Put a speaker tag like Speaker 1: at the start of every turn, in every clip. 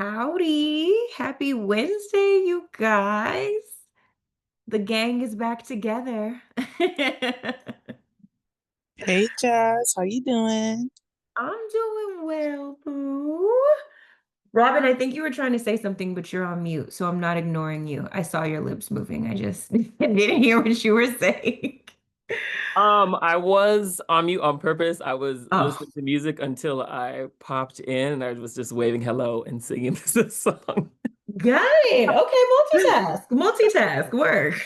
Speaker 1: Howdy. Happy Wednesday, you guys. The gang is back together.
Speaker 2: Hey Jazz, how you doing?
Speaker 1: I'm doing well, boo. Robin, I think you were trying to say something, but you're on mute, so I'm not ignoring you. I saw your lips moving. I just didn't hear what you were saying.
Speaker 3: I was on mute on purpose. I was
Speaker 1: Oh,
Speaker 3: listening to music until I popped in and I was just waving hello and singing this song.
Speaker 1: got it. Okay, multitask. Multitask. Work.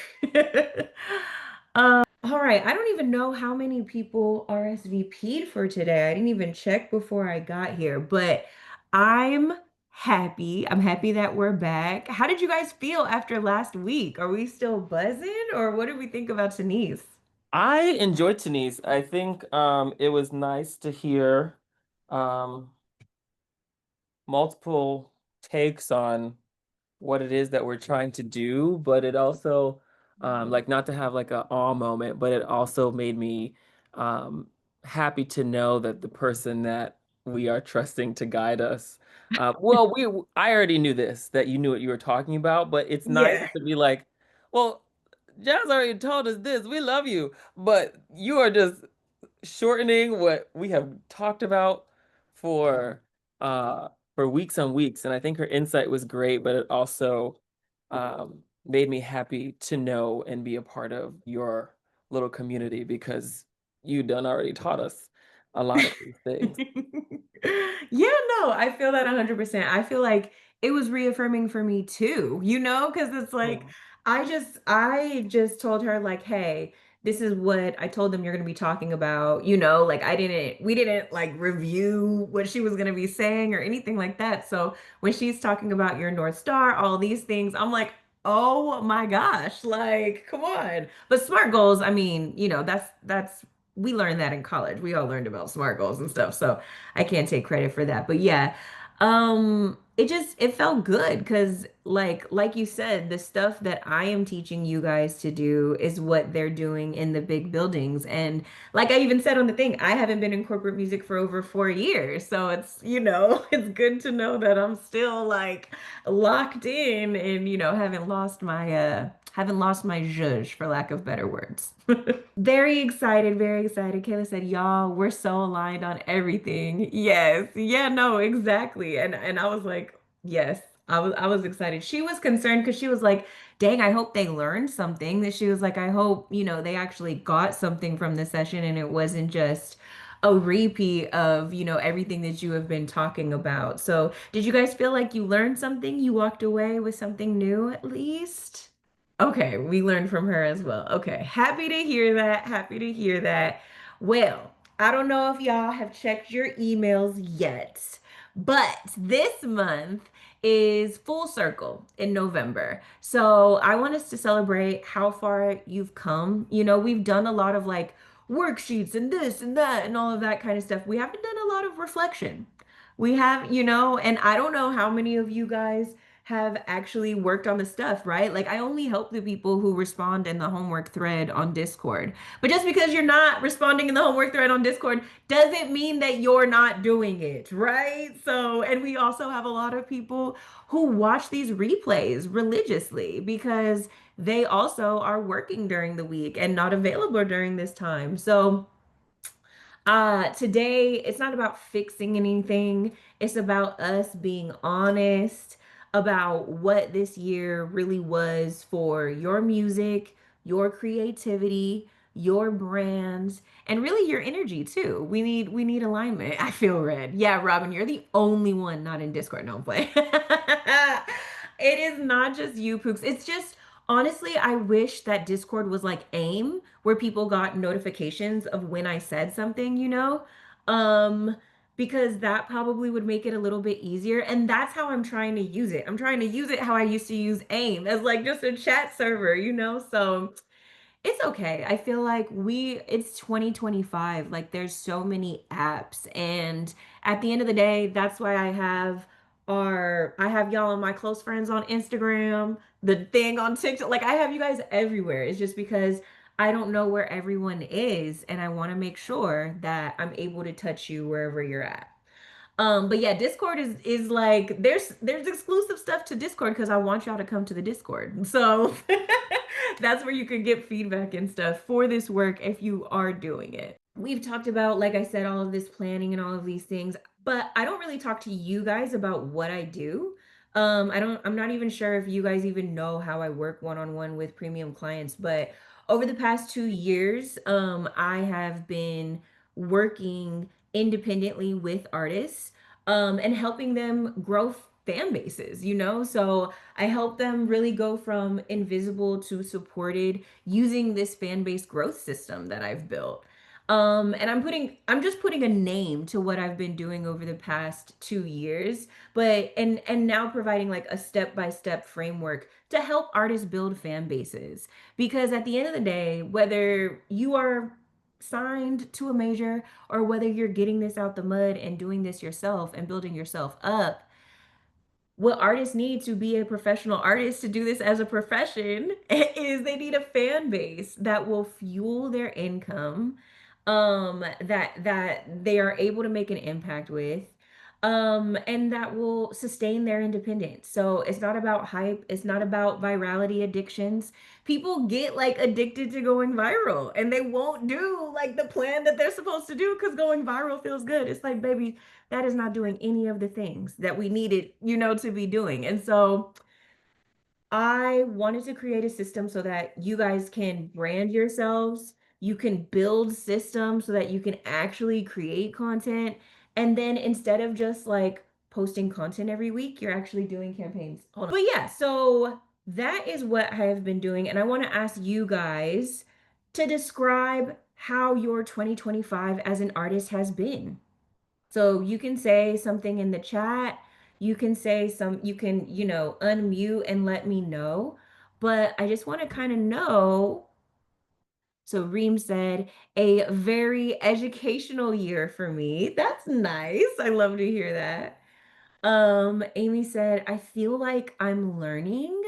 Speaker 1: All right. I don't even know how many people RSVP'd for today. I didn't even check before I got here, but I'm happy. I'm happy that we're back. How did you guys feel after last week? Are we still buzzing or what did we think about Denise?
Speaker 3: I enjoyed Denise. I think it was nice to hear um multiple takes on what it is that we're trying to do, but it also like not to have like a awe moment, but it also made me um happy to know that the person that we are trusting to guide us. Well, I already knew this, that you knew what you were talking about, but it's nice
Speaker 1: Yeah.
Speaker 3: to be like, well, Jazz already told us this. We love you, but you are just shortening what we have talked about for uh for weeks on weeks. And I think her insight was great, but it also made me happy to know and be a part of your little community because you done already taught us a lot of these things.
Speaker 1: Yeah, no, I feel that 100%. I feel like it was reaffirming for me too, because it's like
Speaker 3: Mhm.
Speaker 1: I just told her like, "Hey, this is what I told them you're going to be talking about." Like we didn't like review what she was going to be saying or anything like that. So when she's talking about your North Star, all these things, I'm like, "Oh my gosh, like come on." But SMART goals, I mean, that's we learned that in college. We all learned about SMART goals and stuff. So I can't take credit for that. But yeah, it felt good because like you said, the stuff that I am teaching you guys to do is what they're doing in the big buildings. And like I even said on the thing, I haven't been in corporate music for over 4 years. So it's good to know that I'm still like locked in and haven't lost my zhuzh for lack of better words. Very excited, very excited. Kayla said, "Y'all, we're so aligned on everything." Yes. Yeah, no, exactly. And I was like, "Yes." I was excited. She was concerned because she was like, "Dang, I hope they learned something." That she was like, "I hope, they actually got something from the session and it wasn't just a repeat of, everything that you have been talking about." So, did you guys feel like you learned something? You walked away with something new at least? Okay, we learned from her as well. Okay, happy to hear that. Happy to hear that. Well, I don't know if y'all have checked your emails yet, but this month is full circle in November. So I want us to celebrate how far you've come. We've done a lot of like worksheets and this and that and all of that kind of stuff. We haven't done a lot of reflection. We have, and I don't know how many of you guys have actually worked on the stuff, right? Like I only help the people who respond in the homework thread on Discord. But just because you're not responding in the homework thread on Discord doesn't mean that you're not doing it, right? So, and we also have a lot of people who watch these replays religiously because they also are working during the week and not available during this time. So, today it's not about fixing anything. It's about us being honest about what this year really was for your music, your creativity, your brands, and really your energy too. We need alignment. I feel red. Yeah, Robin, you're the only one not in Discord. No play. It is not just you, Pooks. It's just honestly, I wish that Discord was like AIM, where people got notifications of when I said something. Um, because that probably would make it a little bit easier. And that's how I'm trying to use it. I'm trying to use it how I used to use AIM as like just a chat server. So it's okay. I feel like it's 2025. Like there's so many apps and at the end of the day, that's why I have y'all and my close friends on Instagram, the thing on TikTok. Like I have you guys everywhere. It's just because I don't know where everyone is and I want to make sure that I'm able to touch you wherever you're at. But yeah, Discord is like there's exclusive stuff to Discord because I want y'all to come to the Discord. So that's where you can get feedback and stuff for this work if you are doing it. We've talked about, like I said, all of this planning and all of these things, but I don't really talk to you guys about what I do. I'm not even sure if you guys even know how I work one-on-one with premium clients, but over the past 2 years, I have been working independently with artists, and helping them grow fan bases, you know? So I help them really go from invisible to supported using this fan base growth system that I've built. And I'm just putting a name to what I've been doing over the past 2 years, but and now providing like a step-by-step framework to help artists build fan bases. Because at the end of the day, whether you are signed to a major or whether you're getting this out the mud and doing this yourself and building yourself up, what artists need to be a professional artist to do this as a profession is they need a fan base that will fuel their income, that they are able to make an impact with, and that will sustain their independence. So it's not about hype, it's not about virality addictions. People get like addicted to going viral and they won't do like the plan that they're supposed to do because going viral feels good. It's like, baby, that is not doing any of the things that we needed, to be doing. And so I wanted to create a system so that you guys can brand yourselves, you can build systems so that you can actually create content. And then instead of just like posting content every week, you're actually doing campaigns. Hold on. But yeah, so that is what I have been doing. And I want to ask you guys to describe how your 2025 as an artist has been. So you can say something in the chat. You can say you can, unmute and let me know. But I just want to kind of know. So Reem said, a very educational year for me. That's nice. I love to hear that. Amy said, I feel like I'm learning.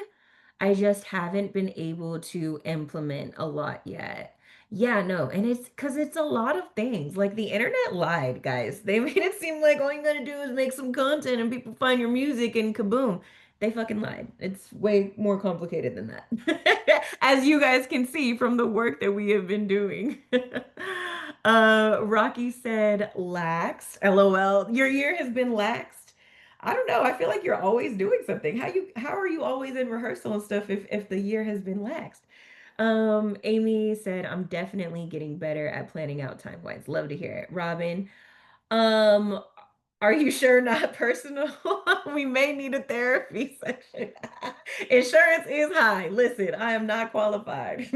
Speaker 1: I just haven't been able to implement a lot yet. Yeah, no, and it's because it's a lot of things. Like the internet lied, guys. They made it seem like all you gotta do is make some content and people find your music and kaboom. They fucking lied. It's way more complicated than that. As you guys can see from the work that we have been doing. Rocky said laxed. LOL. Your year has been laxed. I don't know. I feel like you're always doing something. How are you always in rehearsal and stuff if the year has been laxed? Amy said, I'm definitely getting better at planning out time wise. Love to hear it. Robin, um, are you sure not personal? We may need a therapy session. Insurance is high. Listen, I am not qualified.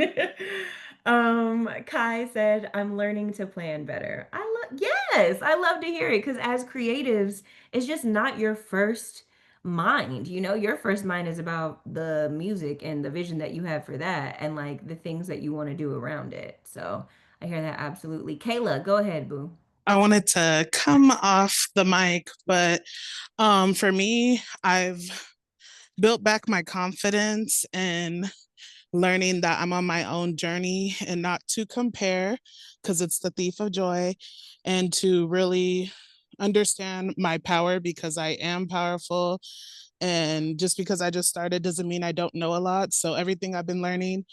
Speaker 1: Kai said, I'm learning to plan better. Yes, I love to hear it because as creatives, it's just not your first mind. Your first mind is about the music and the vision that you have for that and like the things that you want to do around it. So I hear that absolutely. Kayla, go ahead, boo.
Speaker 2: I wanted to come off the mic, but for me, I've built back my confidence and learning that I'm on my own journey and not to compare because it's the thief of joy, and to really understand my power because I am powerful. And just because I just started doesn't mean I don't know a lot. So everything I've been learning,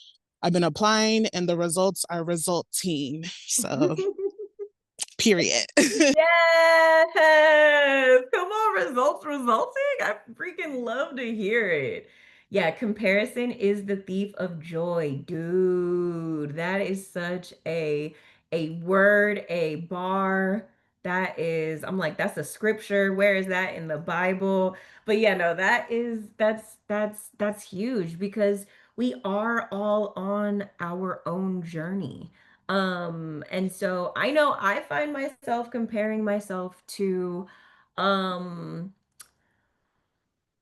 Speaker 2: I've been applying, and the results are resulting. So, period.
Speaker 1: Yes. Come on, resulting. I freaking love to hear it. Yeah, comparison is the thief of joy, dude. That is such a word, a bar. I'm like, that's a scripture. Where is that in the Bible? But yeah, no, that's huge because we are all on our own journey. And so I know I find myself comparing myself to, um,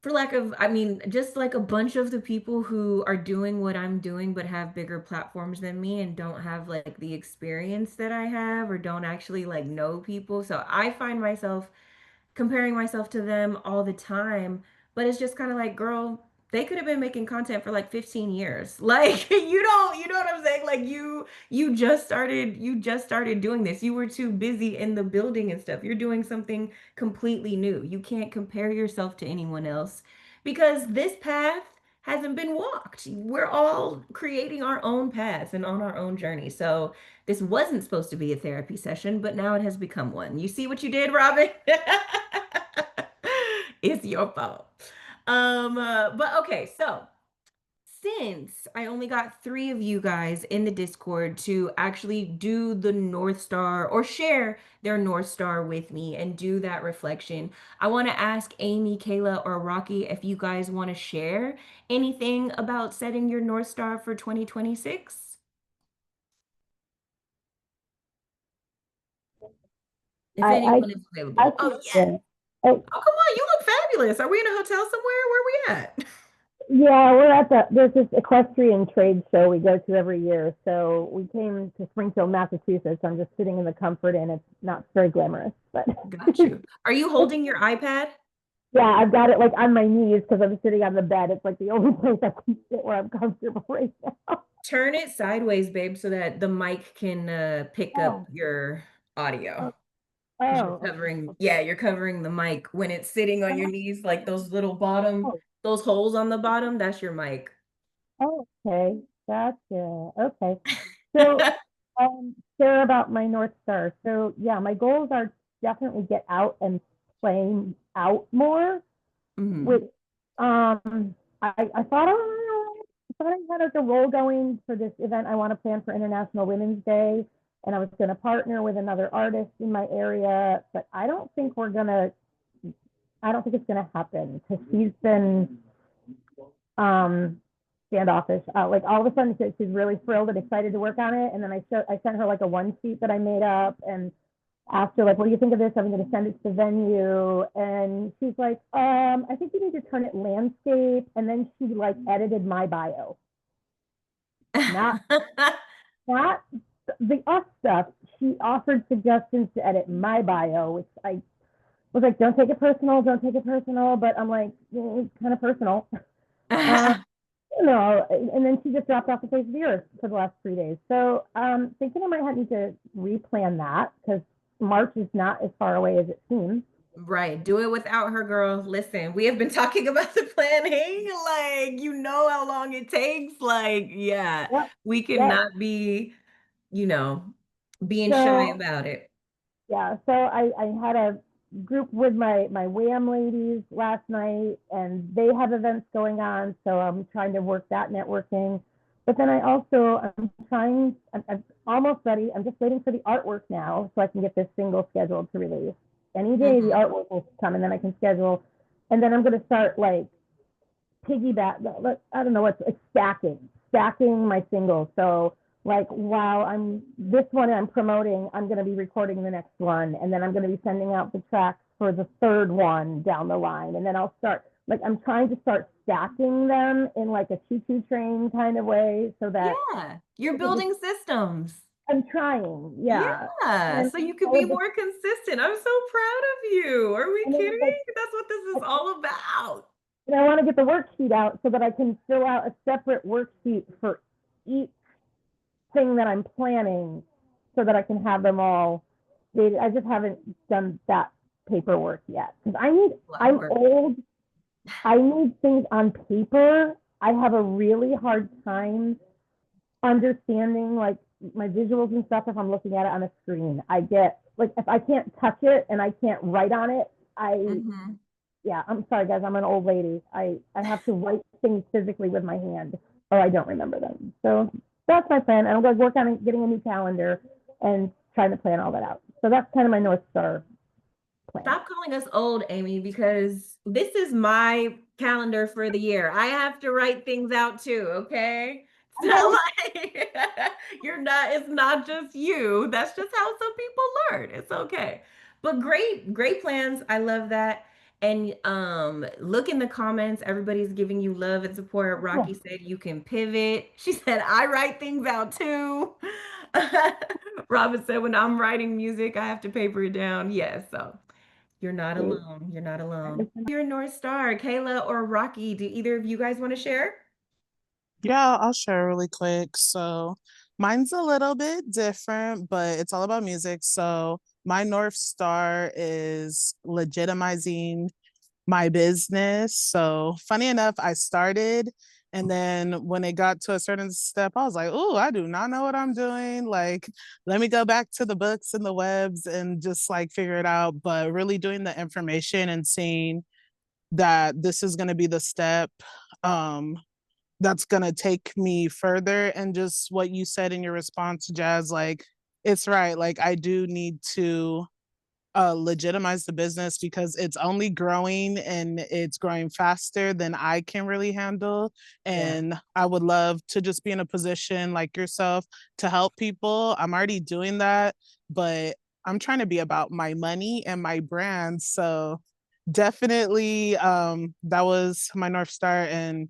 Speaker 1: for lack of, I mean, just like a bunch of the people who are doing what I'm doing, but have bigger platforms than me and don't have like the experience that I have or don't actually like know people. So I find myself comparing myself to them all the time, but it's just kind of like, girl, They could have been making content for like 15 years. Like you know what I'm saying? Like you just started doing this. You were too busy in the building and stuff. You're doing something completely new. You can't compare yourself to anyone else because this path hasn't been walked. We're all creating our own paths and on our own journey. So this wasn't supposed to be a therapy session, but now it has become one. You see what you did, Robin? It's your fault. But okay, so since I only got three of you guys in the Discord to actually do the North Star or share their North Star with me and do that reflection, I want to ask Amy, Kayla, or Rocky if you guys want to share anything about setting your North Star for 2026. If
Speaker 4: I
Speaker 1: anyone is
Speaker 4: I
Speaker 1: available.
Speaker 4: can
Speaker 1: Oh, yeah.
Speaker 4: share. Oh,
Speaker 1: Oh, come on, you look fabulous. Are we in a hotel somewhere? Where are we at?
Speaker 4: yeah, we're at there's this equestrian trade show we go to every year. So we came to Springfield, Massachusetts. I'm just sitting in the comfort and it's not very glamorous, but
Speaker 1: Got you. Are you holding your iPad?
Speaker 4: yeah, I've got it like on my knees because I'm sitting on the bed. It's like the only place I can sit where I'm comfortable right now.
Speaker 1: Turn it sideways, babe, so that the mic can pick up
Speaker 4: Oh,
Speaker 1: your audio.
Speaker 4: oh,
Speaker 1: Because
Speaker 4: oh,
Speaker 1: you're covering the mic when it's sitting on your knees, like those little bottom,
Speaker 4: oh,
Speaker 1: those holes on the bottom, that's your mic.
Speaker 4: oh, okay, gotcha. Okay, so share about my North Star. So yeah, my goals are definitely get out and playing out more.
Speaker 1: Mhm.
Speaker 4: Which I thought I had like a role going for this event I want to plan for International Women's Day, and I was going to partner with another artist in my area, but I don't think it's gonna happen because she's been um standoffish. Like all of a sudden she's really thrilled and excited to work on it, and then I sent her like a one sheet that I made up and asked her like, what do you think of this? I'm going to send it to the venue. And she's like, I think you need to turn it landscape. And then she like edited my bio, not not the us stuff. She offered suggestions to edit my bio, which I was like, don't take it personal, don't take it personal. But I'm like, it's kind of personal. Uh, and then she just dropped off the face of the earth for the last 3 days. So thinking I might need to replan that because March is not as far away as it seems.
Speaker 1: Right. Do it without her, girl. Listen, we have been talking about the planning. Like, you know how long it takes. Like, yeah,
Speaker 4: Yep,
Speaker 1: we
Speaker 4: yep.
Speaker 1: cannot be, you know, being shy
Speaker 4: So
Speaker 1: about it.
Speaker 4: yeah, so I had a group with my WAM ladies last night, and they have events going on. So I'm trying to work that networking. But then I'm almost ready. I'm just waiting for the artwork now so I can get this single scheduled to release. Any day the
Speaker 1: Mhm.
Speaker 4: artwork will come, and then I can schedule. And then I'm going to start like piggyback. I don't know what's like stacking my singles. So like while I'm this one I'm promoting, I'm going to be recording the next one, and then I'm going to be sending out the tracks for the third one down the line, and then I'll start like I'm trying to start stacking them in like a choo-choo train kind of way, so that
Speaker 1: Yeah, you're building systems.
Speaker 4: I'm trying, yeah.
Speaker 1: Yeah,
Speaker 4: And
Speaker 1: so you could
Speaker 4: I
Speaker 1: be
Speaker 4: would just,
Speaker 1: more consistent. I'm so proud of you. Are we
Speaker 4: and then like,
Speaker 1: kidding? That's what this is all about.
Speaker 4: and I want to get the worksheet out so that I can fill out a separate worksheet for each thing that I'm planning so that I can have them all dated. I just haven't done that paperwork yet because
Speaker 1: A lot of
Speaker 4: I'm
Speaker 1: work.
Speaker 4: old. I need things on paper. I have a really hard time understanding like my visuals and stuff if I'm looking at it on a screen. I get like if I can't touch it and I can't write on it,
Speaker 1: Mhm.
Speaker 4: yeah, I'm sorry guys, I'm an old lady. I have to write things physically with my hand or I don't remember them. So that's my plan. And I'm going to work on getting a new calendar and trying to plan all that out. So that's kind of my North Star plan.
Speaker 1: Stop calling us old, Amy, because this is my calendar for the year. I have to write things out too, okay? It's
Speaker 4: I know.
Speaker 1: not like it's not just you. That's just how some people learn. It's okay. But great plans. I love that. And look in the comments. Everybody's giving you love and support. Rocky said you can pivot. She said I write things out too. Robin said when I'm writing music, I have to paper it down. Yes, so You're not
Speaker 4: Sweet.
Speaker 1: alone. You're not alone. Your North Star, Kayla or Rocky, do either of you guys want to share?
Speaker 2: Yeah, I'll share really quick. So mine's a little bit different, but it's all about music. So my North Star is legitimizing my business. So funny enough, I started and then when it got to a certain step, I was like, oh, I do not know what I'm doing. Like, let me go back to the books and the webs and just like figure it out. But really doing the information and seeing that this is going to be the step um, that's going to take me further. And just what you said in your response, Jazz, like, it's right. Like, I do need to legitimize the business because it's only growing and it's growing faster than I can really handle.
Speaker 1: Yeah.
Speaker 2: And I would love to just be in a position like yourself to help people. I'm already doing that, but I'm trying to be about my money and my brand. So definitely that was my North Star. And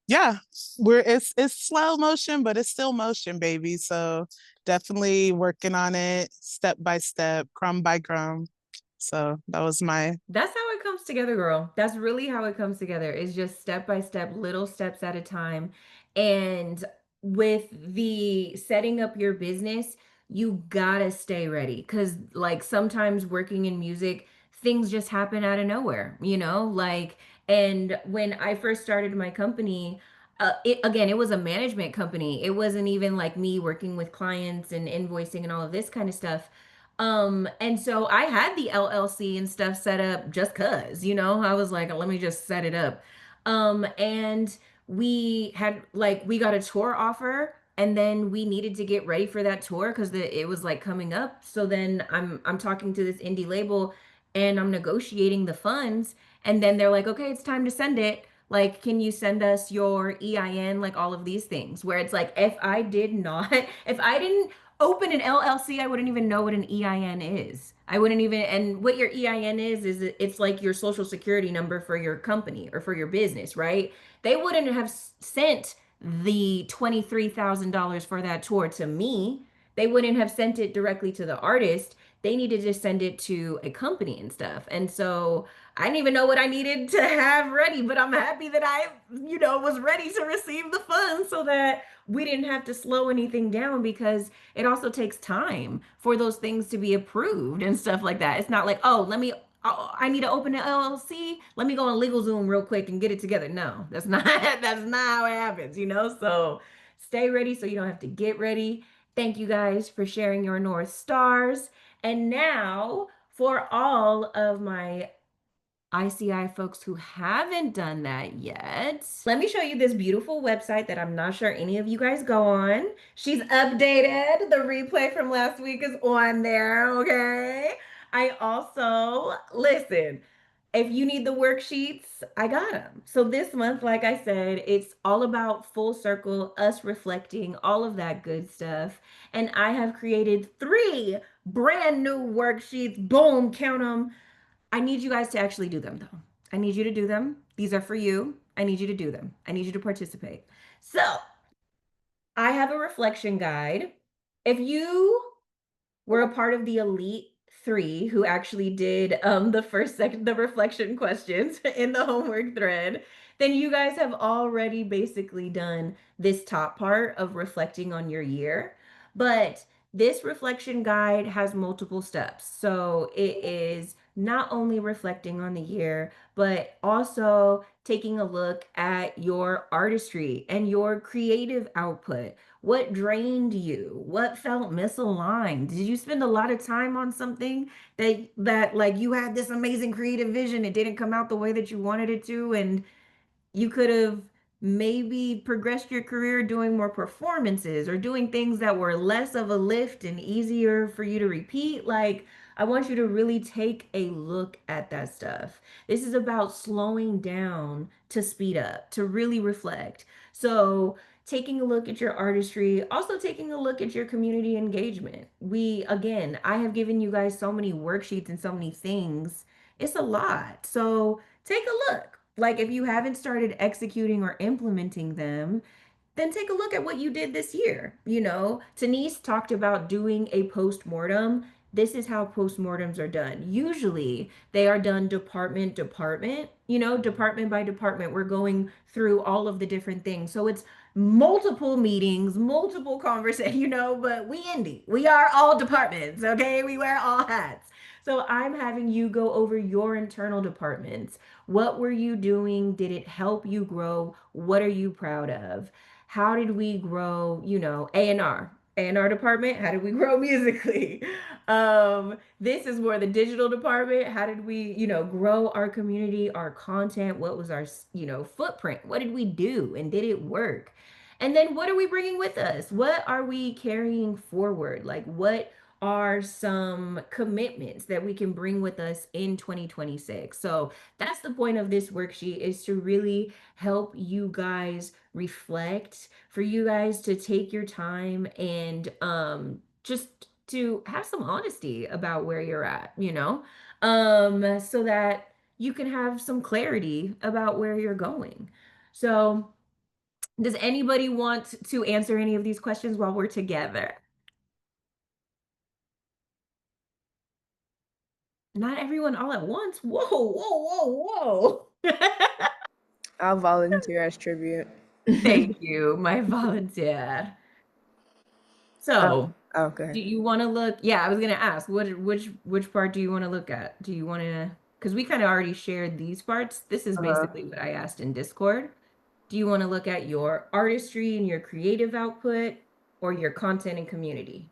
Speaker 2: yeah, it's slow motion, but it's still motion, baby. So definitely working on it step by step, crumb by crumb. So that was my
Speaker 1: That's how it comes together, girl. That's really how it comes together. It's just step by step, little steps at a time. And with the setting up your business, you gotta stay ready. Cause like sometimes working in music, things just happen out of nowhere, you know? Like, and when I first started my company, it was a management company. It wasn't even like me working with clients and invoicing and all of this kind of stuff. And so I had the LLC and stuff set up just cuz, you know, I was like, let me just set it up. And we got a tour offer and then we needed to get ready for that tour because it was like coming up. So then I'm talking to this indie label and I'm negotiating the funds and then they're like, okay, it's time to send it. Like, can you send us your EIN, like all of these things? Where it's like, if I did not, if I didn't open an LLC, I wouldn't even know what an EIN is. I wouldn't even, and what your EIN is it's like your social security number for your company or for your business, right? They wouldn't have sent the $23,000 for that tour to me. They wouldn't have sent it directly to the artist. They needed to send it to a company and stuff. And so I didn't even know what I needed to have ready, but I'm happy that I, was ready to receive the funds so that we didn't have to slow anything down because it also takes time for those things to be approved and stuff like that. It's not like, I need to open an LLC. Let me go on LegalZoom real quick and get it together. No, that's not that's not how it happens, you know? So stay ready so you don't have to get ready. Thank you guys for sharing your North Stars. And now for all of my ICI folks who haven't done that yet, let me show you this beautiful website that I'm not sure any of you guys go on. She's updated. The replay from last week is on there, okay? I also, listen, if you need the worksheets, I got them. So this month, like I said, it's all about full circle, us reflecting, all of that good stuff. And I have created 3 brand new worksheets. Boom, count them. I need you guys to actually do them though. I need you to do them. These are for you. I need you to do them. I need you to participate. So I have a reflection guide. If you were a part of the elite 3 who actually did the reflection questions in the homework thread, then you guys have already basically done this top part of reflecting on your year. But this reflection guide has multiple steps. So it is not only reflecting on the year, but also taking a look at your artistry and your creative output. What drained you? What felt misaligned? Did you spend a lot of time on something that like you had this amazing creative vision, it didn't come out the way that you wanted it to, and you could have maybe progressed your career doing more performances or doing things that were less of a lift and easier for you to repeat. Like, I want you to really take a look at that stuff. This is about slowing down to speed up, to really reflect. So, taking a look at your artistry, also taking a look at your community engagement. Again, I have given you guys so many worksheets and so many things. It's a lot. So, take a look. Like if you haven't started executing or implementing them, then take a look at what you did this year. You know, Denise talked about doing a post-mortem. this is how postmortems are done. Usually they are done department, department by department. We're going through all of the different things. So it's multiple meetings, multiple conversations, but we indie. We are all departments, okay? We wear all hats. So I'm having you go over your internal departments. What were you doing? Did it help you grow? What are you proud of? How did we grow, A&R department? How did we grow musically? This is more the digital department. How did we, grow our community, our content? What was our, footprint? What did we do? And did it work? And then what are we bringing with us? What are we carrying forward? Like, what are some commitments that we can bring with us in 2026? So that's the point of this worksheet, is to really help you guys reflect, for you guys to take your time and just to have some honesty about where you're at, so that you can have some clarity about where you're going. So does anybody want to answer any of these questions while we're together? Not everyone all at once. Whoa, whoa, whoa, whoa.
Speaker 5: I'll volunteer as tribute.
Speaker 1: Thank you, my volunteer. So,
Speaker 5: Okay.
Speaker 1: do you want to look? Yeah, I was gonna ask, which part do you want to look at? Do you want to? Because we kind of already shared these parts. This is basically what I asked in Discord. Do you want to look at your artistry and your creative output, or your content and community?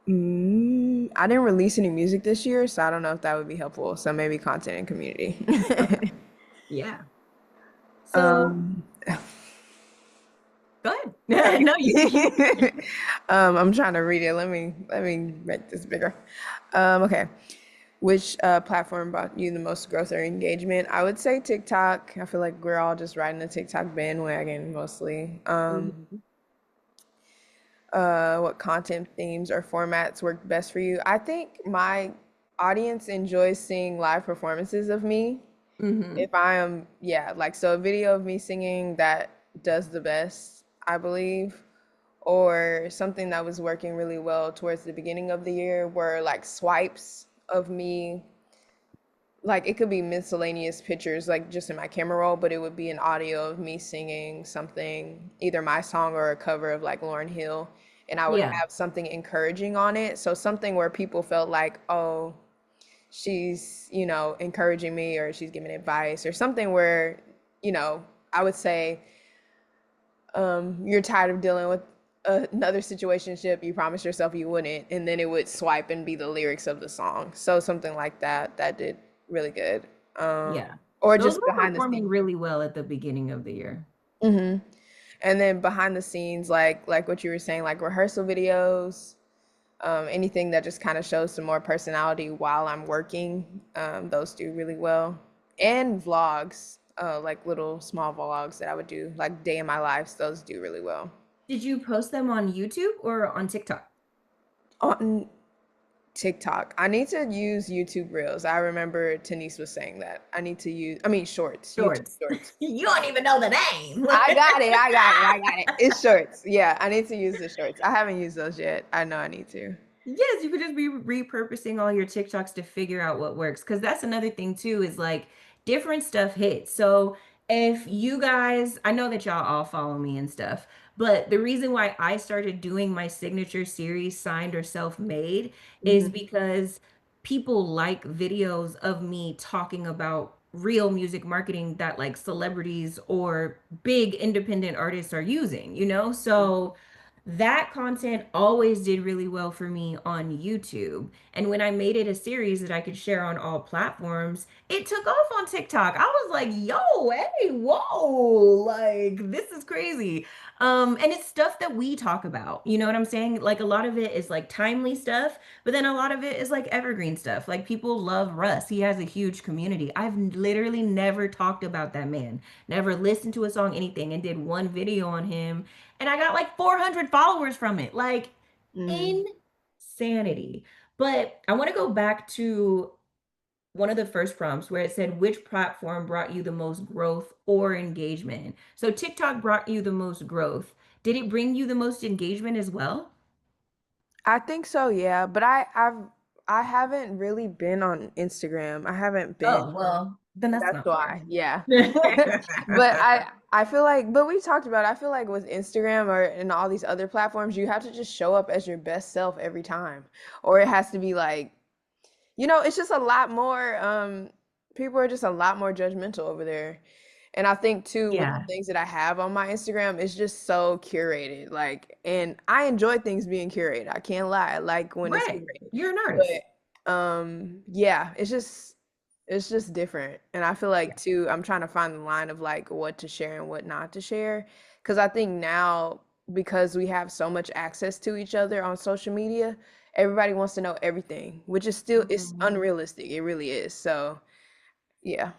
Speaker 5: I didn't release any music this year, so I don't know if that would be helpful. So maybe content and community.
Speaker 1: Yeah. So
Speaker 5: Um,
Speaker 1: go ahead. No, you.
Speaker 5: I'm trying to read it. Let me make this bigger. Okay. Which platform brought you the most growth or engagement? I would say TikTok. I feel like we're all just riding the TikTok bandwagon mostly.
Speaker 1: Mhm.
Speaker 5: What content themes or formats work best for you? I think my audience enjoys seeing live performances of me.
Speaker 1: Mhm.
Speaker 5: If I am, yeah, like, so a video of me singing that does the best, I believe, or something that was working really well towards the beginning of the year were like swipes of me. Like, it could be miscellaneous pictures, like just in my camera roll, but it would be an audio of me singing something, either my song or a cover of like Lauryn Hill, and I would
Speaker 1: Yeah.
Speaker 5: have something encouraging on it. So something where people felt like, oh, she's, encouraging me, or she's giving advice, or something where, I would say, you're tired of dealing with another situationship, you promised yourself you wouldn't, and then it would swipe and be the lyrics of the song. So something like that did really good.
Speaker 1: Yeah.
Speaker 5: Or
Speaker 1: Those
Speaker 5: just
Speaker 1: were
Speaker 5: behind the
Speaker 1: performing
Speaker 5: scenes.
Speaker 1: really well at the beginning of the year.
Speaker 5: And then behind the scenes, like what you were saying, like rehearsal videos, anything that just kind of shows some more personality while I'm working, those do really well. And vlogs, like little small vlogs that I would do, like day in my life, those do really well.
Speaker 1: Did you post them on YouTube or on TikTok?
Speaker 5: On TikTok. I need to use YouTube Reels. I remember Denise was saying that. I need to use, Shorts, YouTube
Speaker 1: Shorts.
Speaker 5: Shorts.
Speaker 1: You don't even know the name.
Speaker 5: I got it. It's Shorts. Yeah, I need to use the Shorts. I haven't used those yet. I know I need to.
Speaker 1: Yes, you could just be repurposing all your TikToks to figure out what works. Because that's another thing too, is like different stuff hits. So if you guys, I know that y'all all follow me and stuff, but the reason why I started doing my signature series, Signed or Self-Made, is because people like videos of me talking about real music marketing that like celebrities or big independent artists are using, So that content always did really well for me on YouTube. And when I made it a series that I could share on all platforms, it took off on TikTok. I was like, yo, hey, whoa, like this is crazy. And it's stuff that we talk about. You know what I'm saying? Like a lot of it is like timely stuff, but then a lot of it is like evergreen stuff. Like people love Russ. He has a huge community. I've literally never talked about that man, never listened to a song, anything, and did one video on him, and I got like 400 followers from it. Like insanity. But I want to go back to one of the first prompts where it said which platform brought you the most growth or engagement. So TikTok brought you the most growth. Did it bring you the most engagement as well?
Speaker 5: I think so, yeah. But I haven't really been on Instagram. I haven't been.
Speaker 1: Oh, well, then that's
Speaker 5: That's
Speaker 1: not
Speaker 5: why,
Speaker 1: fair.
Speaker 5: yeah. But I feel like, but we talked about it, I feel like with Instagram or and all these other platforms, you have to just show up as your best self every time. Or it has to be like, it's just a lot more people are just a lot more judgmental over there. And I think too with the
Speaker 1: Yeah,
Speaker 5: things that I have on my Instagram, it's just so curated. Like, and I enjoy things being curated. I can't lie. I like when it's
Speaker 1: right.
Speaker 5: curated.
Speaker 1: You're an artist.
Speaker 5: But yeah, it's just different. And I feel like
Speaker 1: Yeah.
Speaker 5: too, I'm trying to find the line of like what to share and what not to share. Because I think now, because we have so much access to each other on social media, everybody wants to know everything, which is still it's
Speaker 1: Mhm.
Speaker 5: unrealistic. It really is. So yeah.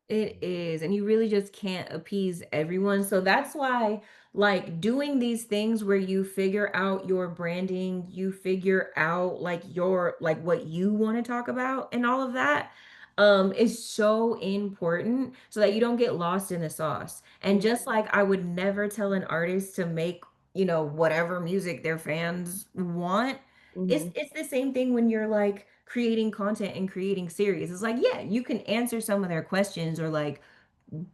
Speaker 1: It is, and you really just can't appease everyone. So that's why, like, doing these things where you figure out your branding, you figure out like like what you want to talk about and all of that, is so important so that you don't get lost in the sauce. And just like I would never tell an artist to make, whatever music their fans want,
Speaker 5: Mm-hmm.
Speaker 1: it's the same thing when you're like creating content and creating series. It's like, yeah, you can answer some of their questions or like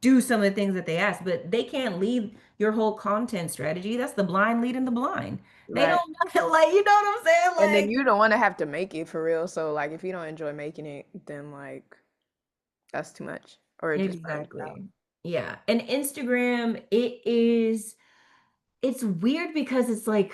Speaker 1: do some of the things that they ask, but they can't lead your whole content strategy. That's the blind leading the blind. They
Speaker 5: Right.
Speaker 1: don't like, you know what I'm saying?
Speaker 5: And then
Speaker 1: Like,
Speaker 5: you don't want to have to make it for real. So like if you don't enjoy making it, then like that's too much. Or just putting it out.
Speaker 1: exactly. Yeah. And Instagram, it's weird because it's like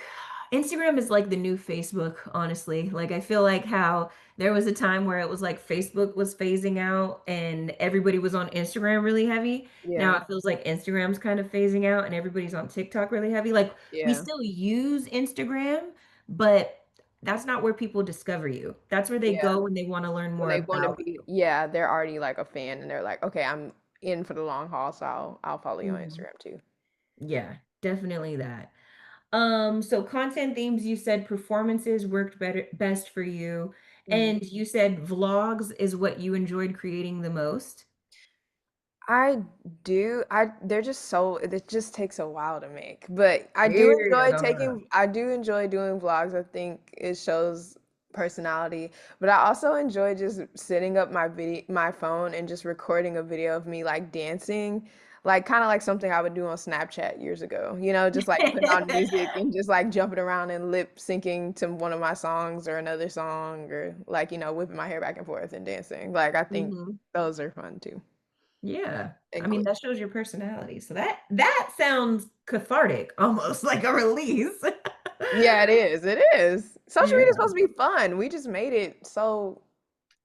Speaker 1: Instagram is like the new Facebook, honestly. Like I feel like how there was a time where it was like Facebook was phasing out and everybody was on Instagram really heavy. Now
Speaker 5: Yeah.
Speaker 1: it feels like Instagram's kind of phasing out and everybody's on TikTok really heavy. Like we
Speaker 5: Yeah.
Speaker 1: still use Instagram, but that's not where people discover you. That's where they
Speaker 5: Yeah.
Speaker 1: go when they want to learn
Speaker 5: When
Speaker 1: more
Speaker 5: they want to
Speaker 1: about
Speaker 5: be, yeah, they're already like a fan and they're like, okay, I'm in for the long haul, so I'll follow you
Speaker 1: you.
Speaker 5: on
Speaker 1: Mhm.
Speaker 5: Instagram too.
Speaker 1: Yeah, definitely that. So content themes, you said performances worked best for you,
Speaker 5: Mhm.
Speaker 1: and you said vlogs is what you enjoyed creating the most.
Speaker 5: I do. They're just so it just takes a while to make. But
Speaker 1: Period on that.
Speaker 5: I do enjoy doing vlogs. I think it shows personality. But I also enjoy just setting up my phone and just recording a video of me like dancing. Like kind of like something I would do on Snapchat years ago. Just like putting on music and just like jumping around and lip syncing to one of my songs or another song or like, whipping my hair back and forth and dancing. Like I think
Speaker 1: Mhm.
Speaker 5: those are fun too.
Speaker 1: Yeah. I
Speaker 5: And
Speaker 1: mean, that shows your personality. So that sounds cathartic, almost like a release.
Speaker 5: yeah, it is. It is. Social media is
Speaker 1: Yeah.
Speaker 5: supposed to be fun. We just made it so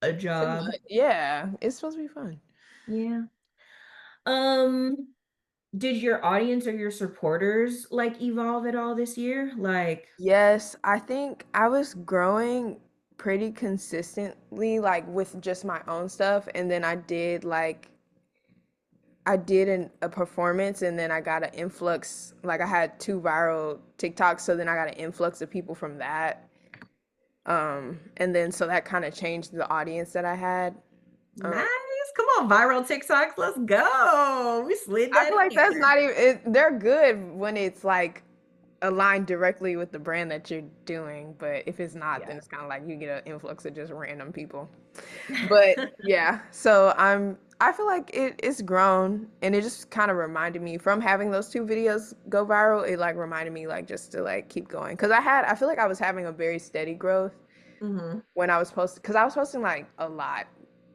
Speaker 1: A
Speaker 5: too
Speaker 1: job.
Speaker 5: much. Yeah, it's supposed to be fun.
Speaker 1: Yeah. Um, did your audience or your supporters like evolve at all this year? Like,
Speaker 5: Yes, I think I was growing pretty consistently, like with just my own stuff, and then I did a performance, and then I got an influx. Like I had two viral TikToks, so then I got an influx of people from that. And then so that kind of changed the audience that I had. Um,
Speaker 1: nice. Come on, viral TikToks. Let's go. We slid
Speaker 5: I
Speaker 1: that
Speaker 5: feel
Speaker 1: in
Speaker 5: like that's
Speaker 1: there.
Speaker 5: not even they're good when it's like aligned directly with the brand that you're doing, but if it's not, then
Speaker 1: Yeah.
Speaker 5: it's kind of like you get an influx of just random people. But yeah, so I feel like it's grown and it just kind of reminded me from having those two videos go viral, it like reminded me like just to like keep going because I feel like I was having a very steady growth
Speaker 1: Hmm.
Speaker 5: when I was posting because I was posting like a lot,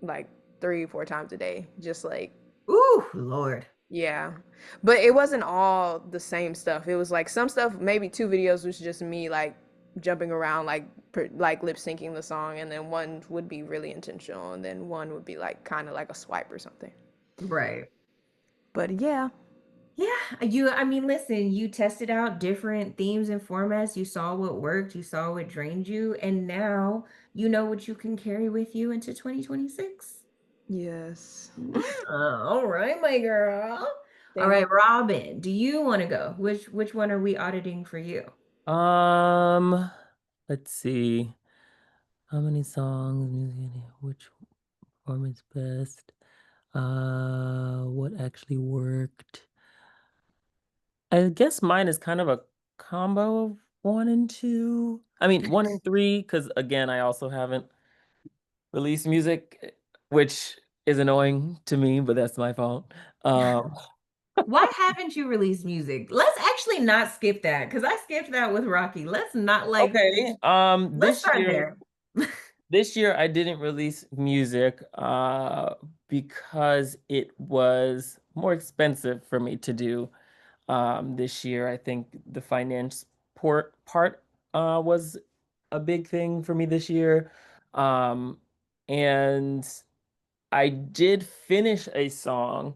Speaker 5: like 3 4 times a day, just like
Speaker 1: Ooh, Lord.
Speaker 5: yeah. But it wasn't all the same stuff. It was like some stuff, maybe two videos was just me like jumping around like like lip syncing the song and then one would be really intentional and then one would be like kind of like a swipe or something.
Speaker 1: Right.
Speaker 5: But yeah.
Speaker 1: Yeah, I mean, listen, you tested out different themes and formats. You saw what worked, you saw what drained you, and now you know what you can carry with you into 2026.
Speaker 5: Yes.
Speaker 1: All right, my girl. All
Speaker 5: Thank
Speaker 1: right, Robin, do you want to go? Which one are we auditing for you?
Speaker 3: Let's see. How many songs, music, which performance best? What actually worked? I guess mine is kind of a combo of one and two. I mean, 1 and 3, because again, I also haven't released music, which is annoying to me, but that's my fault. Um,
Speaker 1: Why haven't you released music? Let's actually not skip that because I skipped that with Rocky. Let's not like
Speaker 3: okay.
Speaker 1: let's start there.
Speaker 3: This year I didn't release music because it was more expensive for me to do this year. I think the finance part was a big thing for me this year. And I did finish a song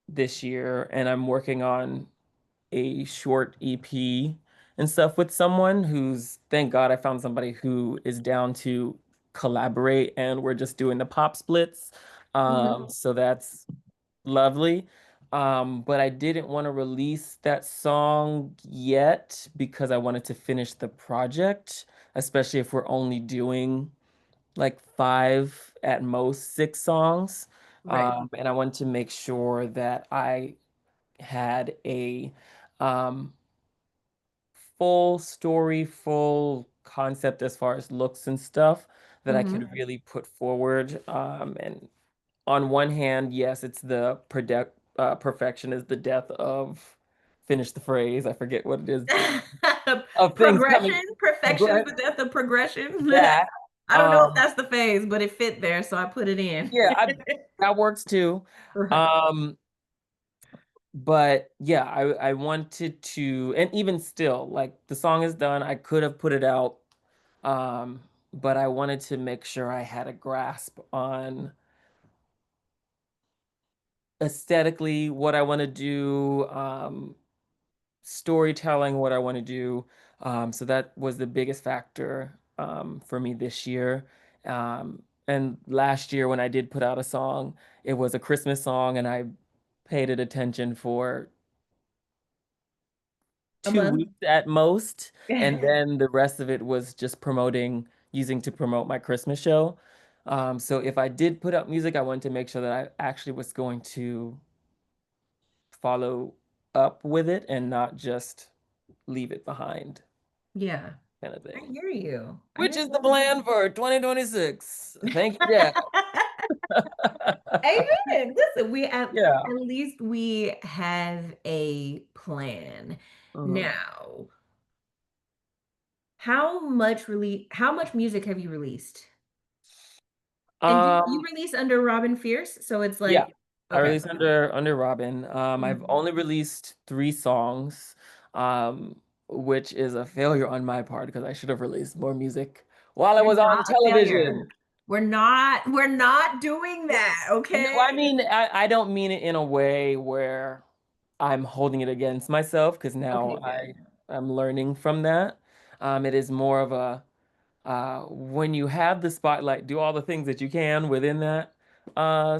Speaker 3: this year, and I'm working on a short EP and stuff with someone who's, thank God I found somebody who is down to collaborate, and we're just doing the pop splits. So that's lovely. But I didn't want to release that song yet because I wanted to finish the project, especially if we're only doing like 5 at most 6 songs.
Speaker 1: Right.
Speaker 3: And I wanted to make sure that I had a um, full story, full concept as far as looks and stuff that I could really put forward. And on one hand, yes, it's the perfection is the death of, finish the phrase, I forget what it is, of things
Speaker 1: Progression,
Speaker 3: coming,
Speaker 1: perfection is
Speaker 3: but
Speaker 1: the death of progression.
Speaker 3: that,
Speaker 1: I don't know if that's the phase, but it fit there, so I put it in.
Speaker 3: yeah, that works too.
Speaker 1: Right.
Speaker 3: But yeah, I wanted to, and even still, like the song is done. I could have put it out, but I wanted to make sure I had a grasp on aesthetically what I want to do, storytelling, what I want to do. So that was the biggest factor for me this year. And last year, when I did put out a song, it was a Christmas song, and I paid it attention for
Speaker 1: A
Speaker 3: 2
Speaker 1: month.
Speaker 3: weeks at most, and then the rest of it was just using to promote my Christmas show. So if I did put out music, I wanted to make sure that I actually was going to follow up with it and not just leave it behind,
Speaker 1: Yeah.
Speaker 3: kind of
Speaker 1: I
Speaker 3: thing.
Speaker 1: hear you.
Speaker 3: Which is the plan for 2026. Thank you, Jack.
Speaker 1: Amen. Listen,
Speaker 3: Yeah.
Speaker 1: at least we have a plan. Now, how much music have you released? And you
Speaker 3: Um,
Speaker 1: release under Robin Fierce, so it's
Speaker 3: yeah,
Speaker 1: like
Speaker 3: I
Speaker 1: okay.
Speaker 3: released under Robin. I've only released 3 songs, which is a failure on my part because I should have released more music while I
Speaker 1: You're
Speaker 3: was on
Speaker 1: not a failure.
Speaker 3: television.
Speaker 1: We're not doing that,
Speaker 3: No,
Speaker 1: okay?
Speaker 3: I mean, I don't mean it in a way where I'm holding it against myself, because now
Speaker 1: Okay, good.
Speaker 3: I'm learning from that. It is more of a when you have the spotlight, do all the things that you can within that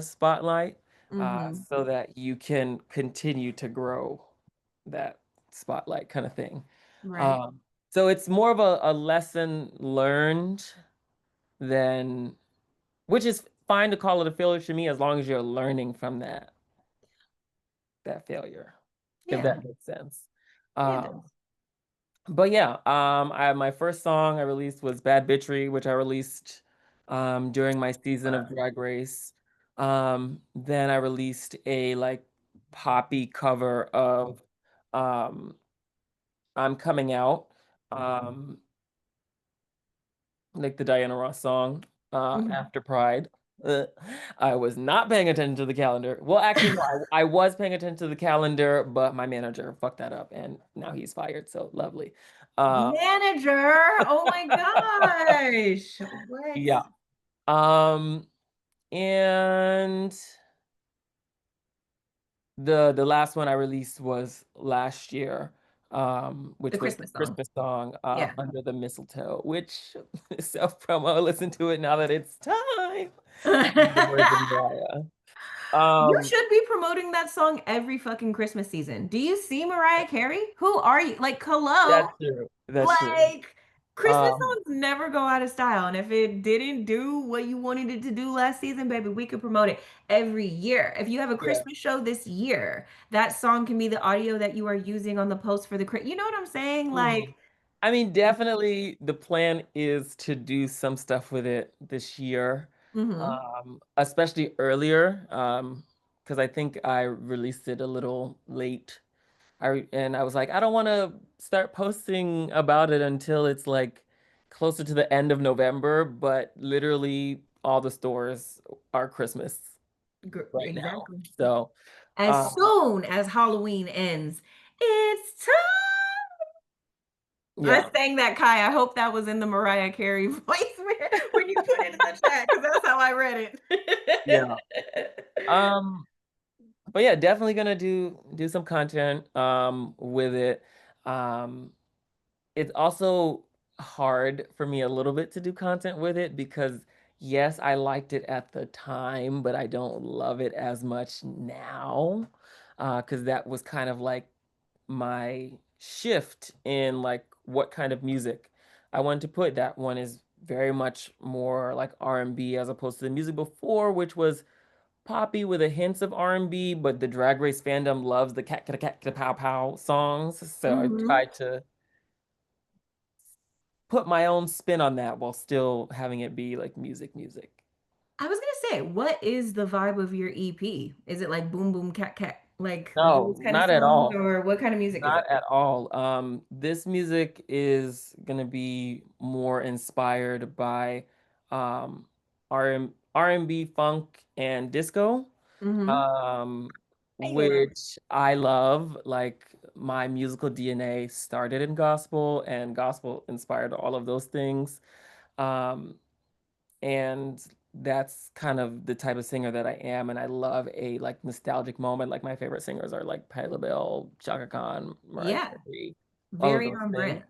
Speaker 3: spotlight, so that you can continue to grow that spotlight, kind of thing.
Speaker 1: Right.
Speaker 3: Um, so it's more of a lesson learned than, which is fine to call it a failure to me as long as you're learning from that failure, if
Speaker 1: Yeah.
Speaker 3: that makes sense.
Speaker 1: Yeah, it
Speaker 3: Um,
Speaker 1: does.
Speaker 3: but yeah, my first song I released was Bad Bitchery, which I released during my season of Drag Race. Then I released a like poppy cover of um I'm Coming Out, um, like the Diana Ross song, after Pride. Uh, I was not paying attention to the calendar. Well, actually, no, I was paying attention to the calendar, but my manager fucked that up, and now he's fired. So lovely.
Speaker 1: Manager. Oh my gosh. What?
Speaker 3: Yeah. Um, and the last one I released was last year,
Speaker 1: The
Speaker 3: which was the
Speaker 1: Christmas song.
Speaker 3: Christmas song,
Speaker 1: Yeah.
Speaker 3: Under the Mistletoe, which self-promo, listen to it now that it's time. The words of Mariah.
Speaker 1: You
Speaker 3: Um,
Speaker 1: should be promoting that song every fucking Christmas season. Do you see Mariah Carey? Who are you? Like, hello?
Speaker 3: that's true. That's true.
Speaker 1: Like, Christmas
Speaker 3: Um,
Speaker 1: songs never go out of style. And if it didn't do what you wanted it to do last season, baby, we could promote it every year. If you have a
Speaker 3: yeah.
Speaker 1: Christmas show this year, that song can be the audio that you are using on the post for the, you know what I'm saying?
Speaker 3: Mhm.
Speaker 1: Like,
Speaker 3: I mean, definitely the plan is to do some stuff with it this year, especially earlier, because I think I released it a little late. And I was like, I don't want to start posting about it until it's like closer to the end of November, but literally all the stores are Christmas right now.
Speaker 1: Exactly.
Speaker 3: So,
Speaker 1: As soon as Halloween ends, it's time. I
Speaker 3: yeah,
Speaker 1: sang that, Kai. I hope that was in the Mariah Carey voice when you put it in the chat, because that's how I read
Speaker 3: yeah.
Speaker 1: it.
Speaker 3: But yeah, definitely gonna do some content with it. Um, it's also hard for me a little bit to do content with it because yes, I liked it at the time, but I don't love it as much now. Because that was kind of like my shift in like what kind of music I wanted to put. That one is very much more like R&B as opposed to the music before, which was poppy with a hints of R&B, but the Drag Race fandom loves the cat pow pow songs. So I tried to put my own spin on that while still having it be like music.
Speaker 1: I was gonna say, what is the vibe of your EP? Is it like boom boom cat cat, like
Speaker 3: No,
Speaker 1: those kind of
Speaker 3: not at
Speaker 1: songs,
Speaker 3: all.
Speaker 1: or what kind of music is
Speaker 3: Not
Speaker 1: it?
Speaker 3: at all. This music is gonna be more inspired by R&B, funk, and disco. um,
Speaker 1: Hey,
Speaker 3: which I love. Like my musical DNA started in gospel, and gospel inspired all of those things. Um, and that's kind of the type of singer that I am, and I love a like nostalgic moment. Like my favorite singers are like Patti LaBelle, Chaka Khan, Mariah
Speaker 1: yeah,
Speaker 3: Carey, all of
Speaker 1: very
Speaker 3: those
Speaker 1: on
Speaker 3: things.
Speaker 1: brand.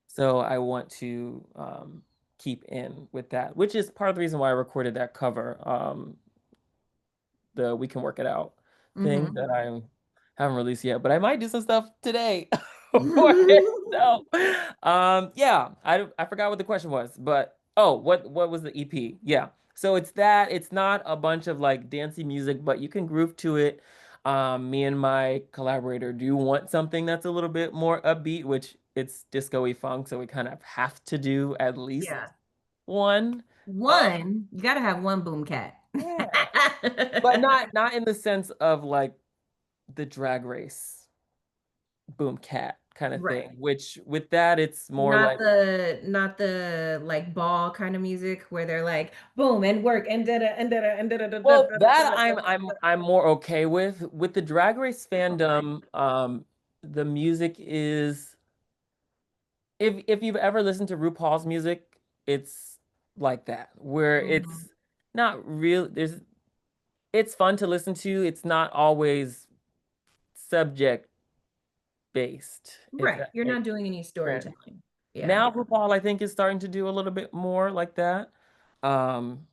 Speaker 3: So I want to keep in with that, which is part of the reason why I recorded that cover. The We Can Work It Out thing that I haven't released yet, but I might do some stuff today for it. So, yeah, I forgot what the question was, but oh, what was the EP? Yeah, so it's that. It's not a bunch of like dancey music, but you can groove to it. Me and my collaborator do want something that's a little bit more upbeat, which it's disco-y funk, so we kind of have to do at least
Speaker 1: Yeah,
Speaker 3: one.
Speaker 1: one. You gotta have one boom cat.
Speaker 3: Yeah, but not in the sense of like the Drag Race boom cat kind of
Speaker 1: Right.
Speaker 3: thing, which with that it's more
Speaker 1: Not
Speaker 3: like,
Speaker 1: the like ball kind of music where they're like boom and work and da da and da da and da da da da
Speaker 3: well,
Speaker 1: da da
Speaker 3: that
Speaker 1: da da
Speaker 3: I'm more okay with the Drag Race fandom. The music is, if you've ever listened to RuPaul's music, it's like that, where
Speaker 1: Mhm.
Speaker 3: it's not real. It's fun to listen to. It's not always subject based, if
Speaker 1: Right.
Speaker 3: that
Speaker 1: You're not
Speaker 3: makes
Speaker 1: doing any
Speaker 3: sense.
Speaker 1: storytelling. Yeah.
Speaker 3: Now RuPaul, I think, is starting to do a little bit more like that. Um,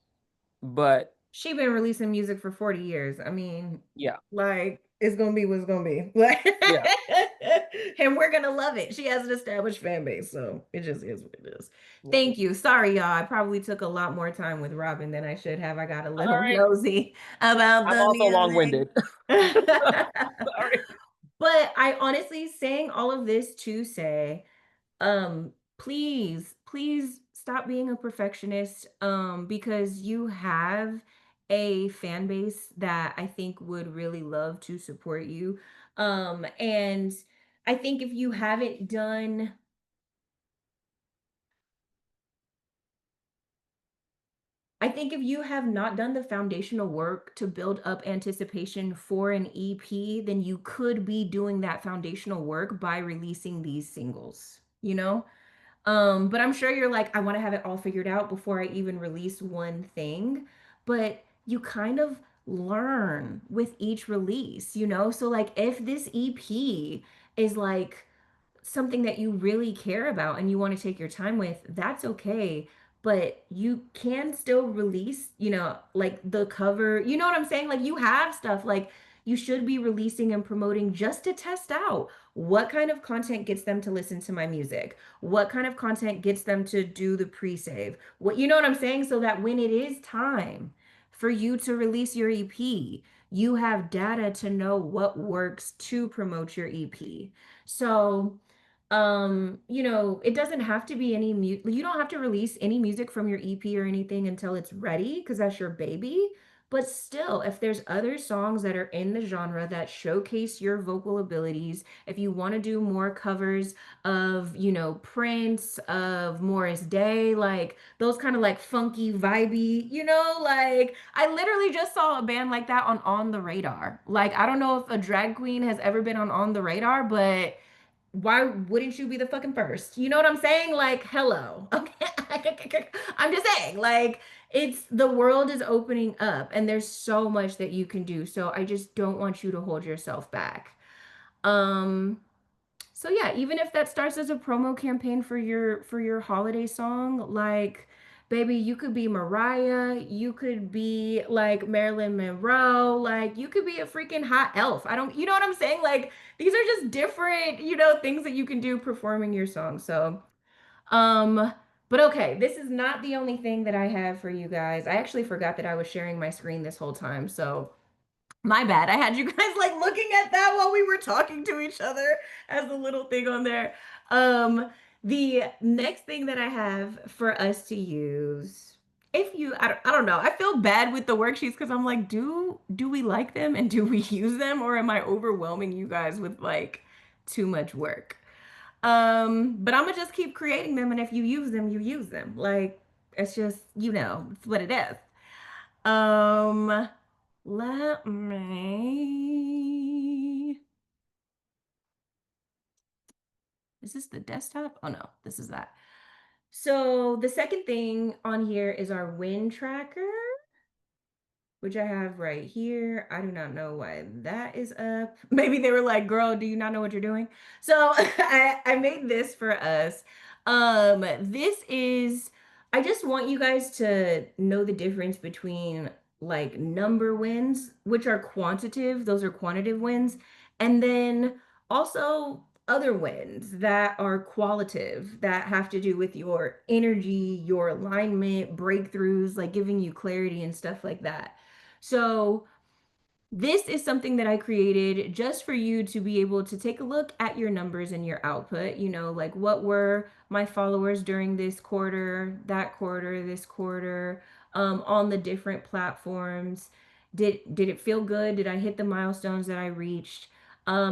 Speaker 3: but
Speaker 1: She been releasing music for 40 years. I mean,
Speaker 3: yeah,
Speaker 1: like it's gonna be what's gonna be. Like
Speaker 3: yeah.
Speaker 1: and we're gonna love it. She has an established fan base, so it just is what it is.
Speaker 3: Yeah.
Speaker 1: Thank you. Sorry, y'all. I probably took a lot more time with Robin than I should have. I got a
Speaker 3: All
Speaker 1: little
Speaker 3: right.
Speaker 1: nosy about
Speaker 3: I'm
Speaker 1: the
Speaker 3: also
Speaker 1: music.
Speaker 3: long-winded. Sorry.
Speaker 1: But I honestly saying all of this to say, please stop being a perfectionist, because you have a fan base that I think would really love to support you. And I think if you haven't done I think if you have not done the foundational work to build up anticipation for an EP, then you could be doing that foundational work by releasing these singles, you know? But I'm sure you're like, I want to have it all figured out before I even release one thing. But you kind of learn with each release, you know? So like if this EP is like something that you really care about and you want to take your time with, that's okay. But you can still release, like the cover. You know what I'm saying? Like you have stuff like you should be releasing and promoting just to test out what kind of content gets them to listen to my music, what kind of content gets them to do the pre-save. What you know what I'm saying? So that when it is time for you to release your EP, you have data to know what works to promote your EP. So You know, it doesn't have to be any you don't have to release any music from your EP or anything until it's ready, because that's your baby. But still, if there's other songs that are in the genre that showcase your vocal abilities, if you want to do more covers of, you know, Prince, of Morris Day, like those kind of like funky, vibey, you know, like I literally just saw a band like that on the Radar. Like, I don't know if a drag queen has ever been on the Radar, but why wouldn't you be the fucking first? You know what I'm saying? Like, hello. Okay. I'm just saying, like, it's the world is opening up and there's so much that you can do. So I just don't want you to hold yourself back. Um, so yeah, even if that starts as a promo campaign for your holiday song, like baby, you could be Mariah, you could be like Marilyn Monroe, like you could be a freaking hot elf. I don't, you know what I'm saying? Like these are just different, you know, things that you can do performing your song. So, um, but okay, this is not the only thing that I have for you guys. I actually forgot that I was sharing my screen this whole time. So my bad. I had you guys like looking at that while we were talking to each other as a little thing on there. Um, the next thing that I have for us to use, if you, I don't know, I feel bad with the worksheets because I'm like, do we like them and do we use them, or am I overwhelming you guys with like too much work? But I'm gonna just keep creating them, and if you use them, you use them. Like it's just, you know, it's what it is. Um, let me. Is this the desktop? Oh no, this is that. So the second thing on here is our wind tracker, which I have right here. I do not know why that is up. Maybe they were like, girl, do you not know what you're doing? So I made this for us. This is, I just want you guys to know the difference between like number wins, which are quantitative, those are quantitative wins, and then also other wins that are qualitative, that have to do with your energy, your alignment, breakthroughs, like giving you clarity and stuff like that. So this is something that I created just for you to be able to take a look at your numbers and your output. You know, like what were my followers during this quarter, that quarter, this quarter, on the different platforms. Did it feel good? Did I hit the milestones that I reached?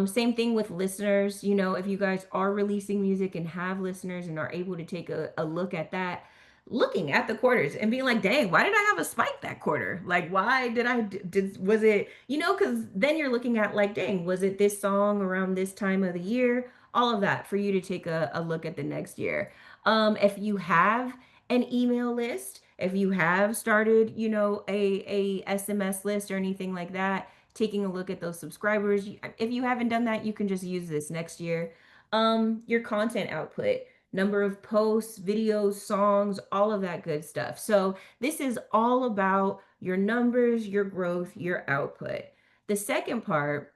Speaker 1: Same thing with listeners. You know, if you guys are releasing music and have listeners and are able to take a look at that, looking at the quarters and being like, dang, why did I have a spike that quarter? Like, why did was it, you know, because then you're looking at like, dang, was it this song around this time of the year? All of that for you to take a look at the next year. If you have an email list, if you have started, you know, a SMS list or anything like that, taking a look at those subscribers. If you haven't done that, you can just use this next year. Your content output, number of posts, videos, songs, all of that good stuff. So this is all about your numbers, your growth, your output. The second part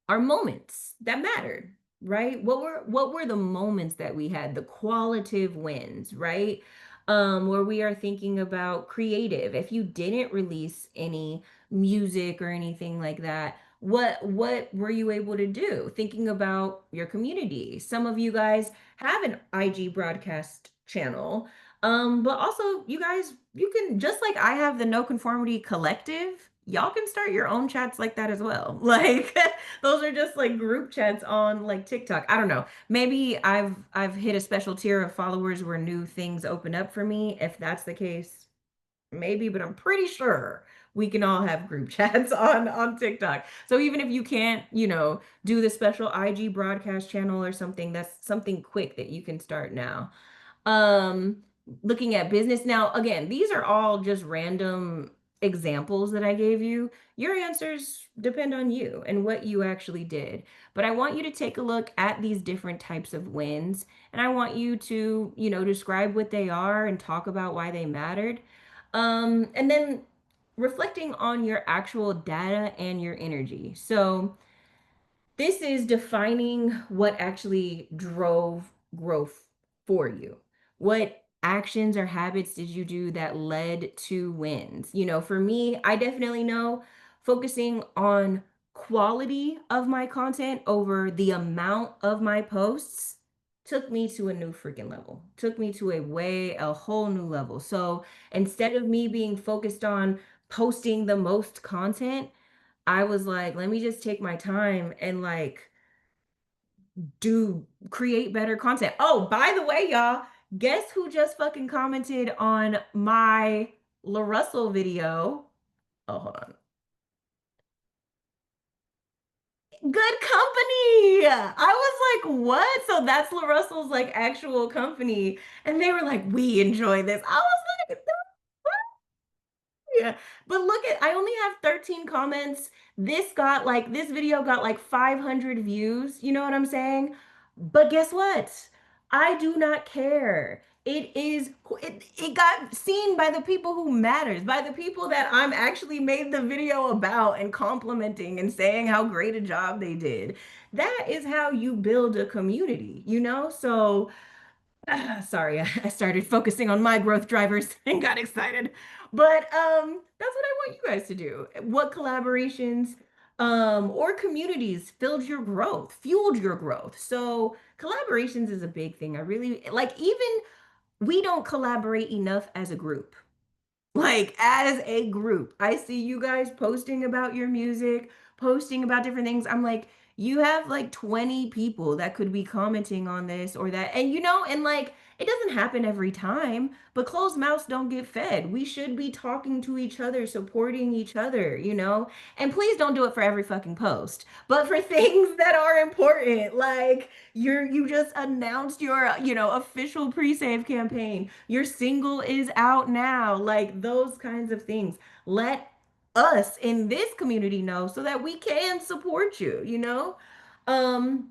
Speaker 1: are moments that mattered, right? What were the moments that we had, the qualitative wins, right? Where we are thinking about creative. If you didn't release any music or anything like that, what were you able to do? Thinking about your community. Some of you guys have an IG broadcast channel. But also you guys, you can, just like I have the No Conformity Collective, y'all can start your own chats like that as well. Like those are just like group chats on like TikTok. I don't know. Maybe I've hit a special tier of followers where new things open up for me. If that's the case, maybe, but I'm pretty sure we can all have group chats on TikTok. So even if you can't, you know, do the special IG broadcast channel or something, that's something quick that you can start now. Um, Looking at business now, again, these are all just random examples that I gave you. Your answers depend on you and what you actually did. But I want you to take a look at these different types of wins, and I want you to, you know, describe what they are and talk about why they mattered. And then reflecting on your actual data and your energy. So this is defining what actually drove growth for you. What actions or habits did you do that led to wins? You know, for me, I definitely know focusing on quality of my content over the amount of my posts took me to a new freaking level. Took me to a whole new level. So instead of me being focused on posting the most content, I was like, let me just take my time and like do create better content. Oh, by the way, y'all, guess who just fucking commented on my La Russell video? Oh, hold on. Good Company. I was like, what? So that's La Russell's like actual company. And they were like, we enjoy this. I was like, yeah. But look at, I only have 13 comments. This video got like 500 views. You know what I'm saying? But guess what? I do not care. It got seen by the people who matters, by the people that I'm actually made the video about and complimenting and saying how great a job they did. That is how you build a community, you know? So sorry, I started focusing on my growth drivers and got excited. But that's what I want you guys to do. What collaborations or communities filled your growth, fueled your growth? So collaborations is a big thing. I really like, even we don't collaborate enough as a group. Like as a group, I see you guys posting about your music, posting about different things. I'm like, you have like 20 people that could be commenting on this or that. And you know, and like it doesn't happen every time, but closed mouths don't get fed. We should be talking to each other, supporting each other, you know? And please don't do it for every fucking post, but for things that are important, like you just announced your, you know, official pre-save campaign. Your single is out now. Like those kinds of things. Let us in this community know so that we can support you, you know? Um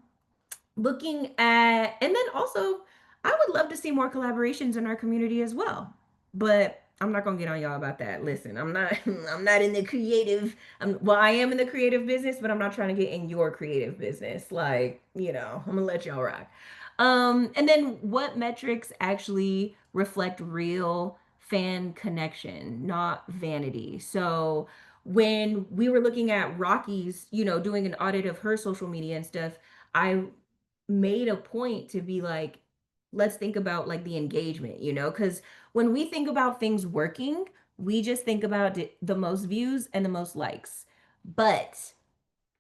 Speaker 1: looking at, and then also I would love to see more collaborations in our community as well, but I'm not gonna get on y'all about that. Listen, I'm not I'm not in the creative, well, I am in the creative business, but I'm not trying to get in your creative business. Like, you know, I'm gonna let y'all rock. And then what metrics actually reflect real fan connection, not vanity? So when we were looking at Rocky's, you know, doing an audit of her social media and stuff, I made a point to be like, let's think about like the engagement, you know, because when we think about things working, we just think about the most views and the most likes. But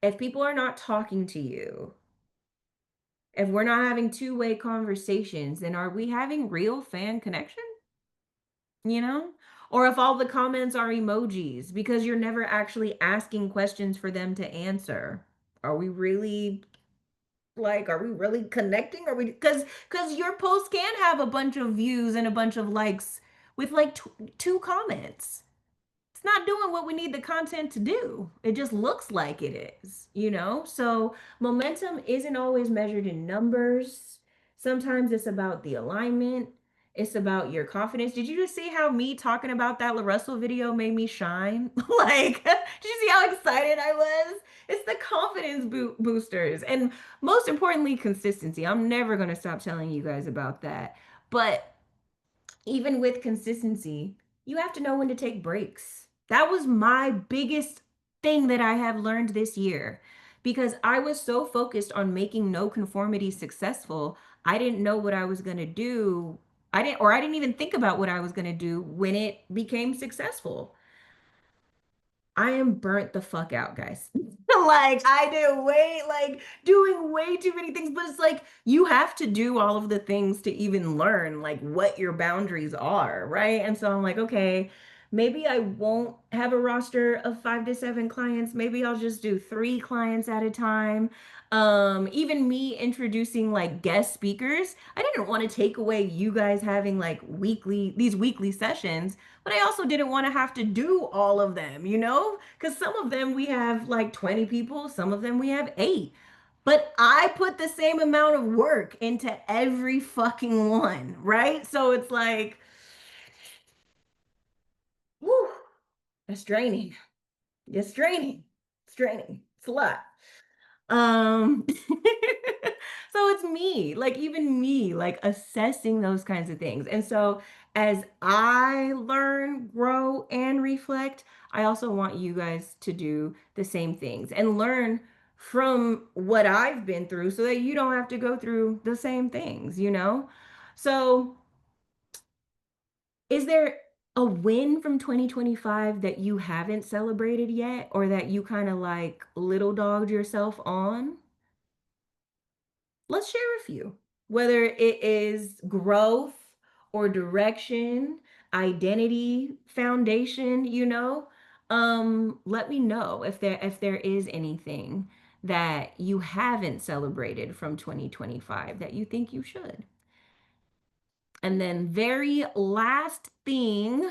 Speaker 1: if people are not talking to you, if we're not having two-way conversations, then are we having real fan connection? You know? Or if all the comments are emojis because you're never actually asking questions for them to answer. Are we really like, are we really connecting? Are we, because your post can have a bunch of views and a bunch of likes with like two comments. It's not doing what we need the content to do. It just looks like it is, you know? So momentum isn't always measured in numbers. Sometimes it's about the alignment. It's about your confidence. Did you just see how me talking about that La Russell video made me shine? Like, did you see how excited I was? It's the confidence boosters. And most importantly, consistency. I'm never going to stop telling you guys about that. But even with consistency, you have to know when to take breaks. That was my biggest thing that I have learned this year because I was so focused on making no conformity successful. I didn't know what I was going to do. I didn't even think about what I was going to do when it became successful. I am burnt the fuck out, guys. Like I did doing way too many things, but it's like you have to do all of the things to even learn like what your boundaries are, right? And so I'm like, okay, maybe I won't have a roster of 5 to 7 clients. Maybe I'll just do 3 clients at a time. Even me introducing like guest speakers, I didn't want to take away you guys having like these weekly sessions, but I also didn't want to have to do all of them, you know? Because some of them we have like 20 people, some of them we have 8. But I put the same amount of work into every fucking one, right? So it's like, whew, that's draining. It's draining. It's draining. It's a lot. So it's me, like even me, like assessing those kinds of things. And so as I learn, grow, and reflect, I also want you guys to do the same things and learn from what I've been through so that you don't have to go through the same things, you know? So, is there a win from 2025 that you haven't celebrated yet or that you kind of like little dogged yourself on? Let's share a few. Whether it is growth or direction, identity, foundation, you know, let me know if there is anything that you haven't celebrated from 2025 that you think you should. And then very last thing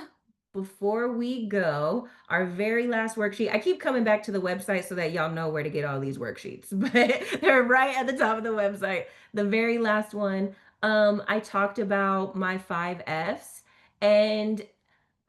Speaker 1: before we go, our very last worksheet. I keep coming back to the website so that y'all know where to get all these worksheets, but they're right at the top of the website. The very last one, I talked about my 5 Fs, and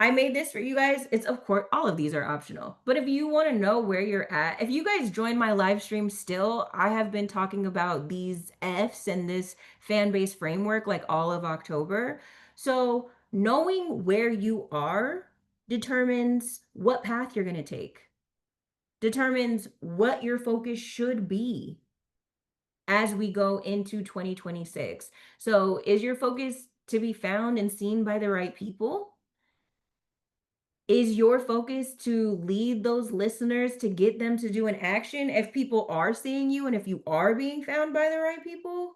Speaker 1: I made this for you guys. It's, of course, all of these are optional. But if you want to know where you're at, if you guys join my live stream still, I have been talking about these Fs and this fan base framework like all of October. So knowing where you are determines what path you're going to take, determines what your focus should be as we go into 2026. So is your focus to be found and seen by the right people? Is your focus to lead those listeners to get them to do an action if people are seeing you and if you are being found by the right people?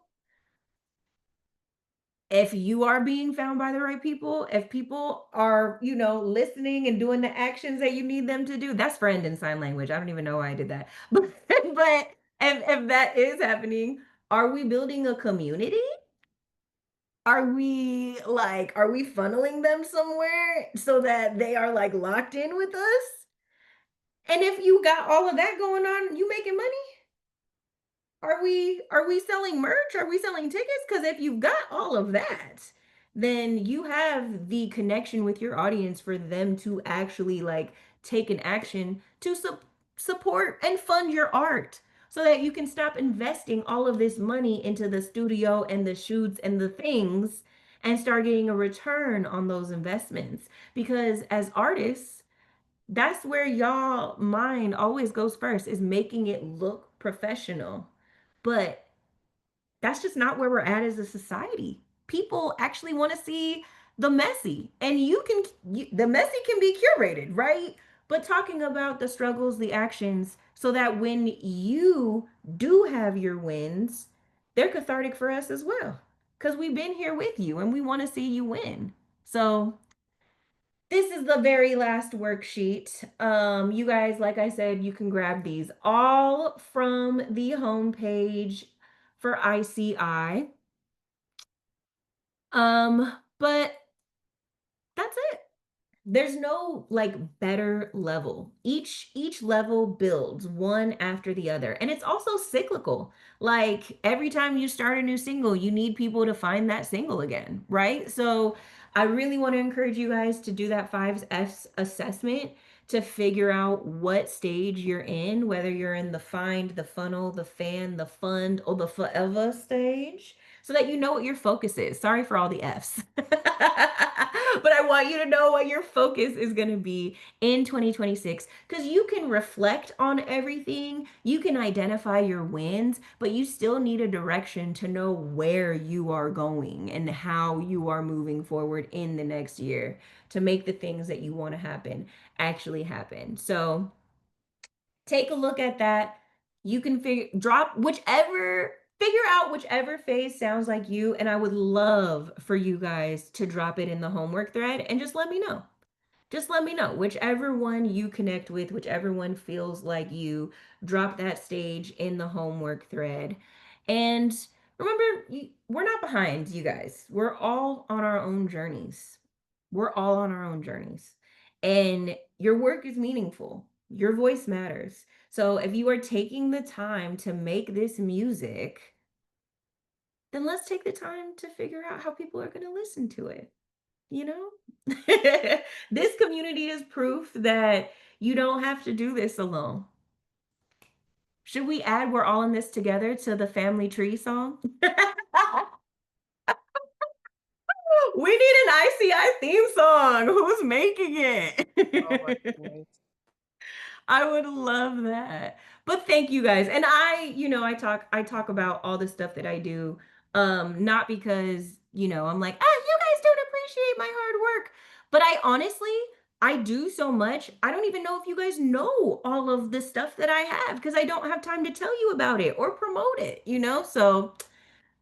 Speaker 1: If you are being found by the right people, if people are, you know, listening and doing the actions that you need them to do, that's friend in sign language. I don't even know why I did that. But if that is happening, are we building a community? Are we funneling them somewhere so that they are like locked in with us? And if you got all of that going on, you making money? Are we selling merch? Are we selling tickets? Because if you've got all of that, then you have the connection with your audience for them to actually like take an action to support and fund your art so that you can stop investing all of this money into the studio and the shoots and the things and start getting a return on those investments. Because as artists, that's where y'all mind always goes first, is making it look professional. But that's just not where we're at as a society. People actually want to see the messy, and the messy can be curated, right? But talking about the struggles, the actions, so that when you do have your wins, they're cathartic for us as well. Because we've been here with you and we want to see you win. So this is the very last worksheet. You guys, like I said, you can grab these all from the homepage for ICI. But that's it. There's no like better level. Each level builds one after the other, and it's also cyclical. Like every time you start a new single, you need people to find that single again, right? So I really want to encourage you guys to do that 5Fs assessment to figure out what stage you're in, whether you're in the find, the funnel, the fan, the fund, or the forever stage, so that you know what your focus is. Sorry for all the Fs. But I want you to know what your focus is going to be in 2026, because you can reflect on everything, you can identify your wins, but you still need a direction to know where you are going and how you are moving forward in the next year to make the things that you want to happen actually happen. So take a look at that. You can figure out whichever phase sounds like you, and I would love for you guys to drop it in the homework thread and just let me know. Just let me know whichever one you connect with, whichever one feels like you, drop that stage in the homework thread. And remember, we're not behind, you guys. We're all on our own journeys. We're all on our own journeys. And your work is meaningful. Your voice matters. So if you are taking the time to make this music, then let's take the time to figure out how people are going to listen to it. You know, this community is proof that you don't have to do this alone. Should we add "We're all in this together" to the family tree song? We need an ICI theme song. Who's making
Speaker 5: Oh my
Speaker 1: it?
Speaker 5: goodness.
Speaker 1: I would love that. But thank you guys. And I talk about all the stuff that I do not because, I'm like, "Ah, you guys don't appreciate my hard work." But I do so much. I don't even know if you guys know all of the stuff that I have because I don't have time to tell you about it or promote it. So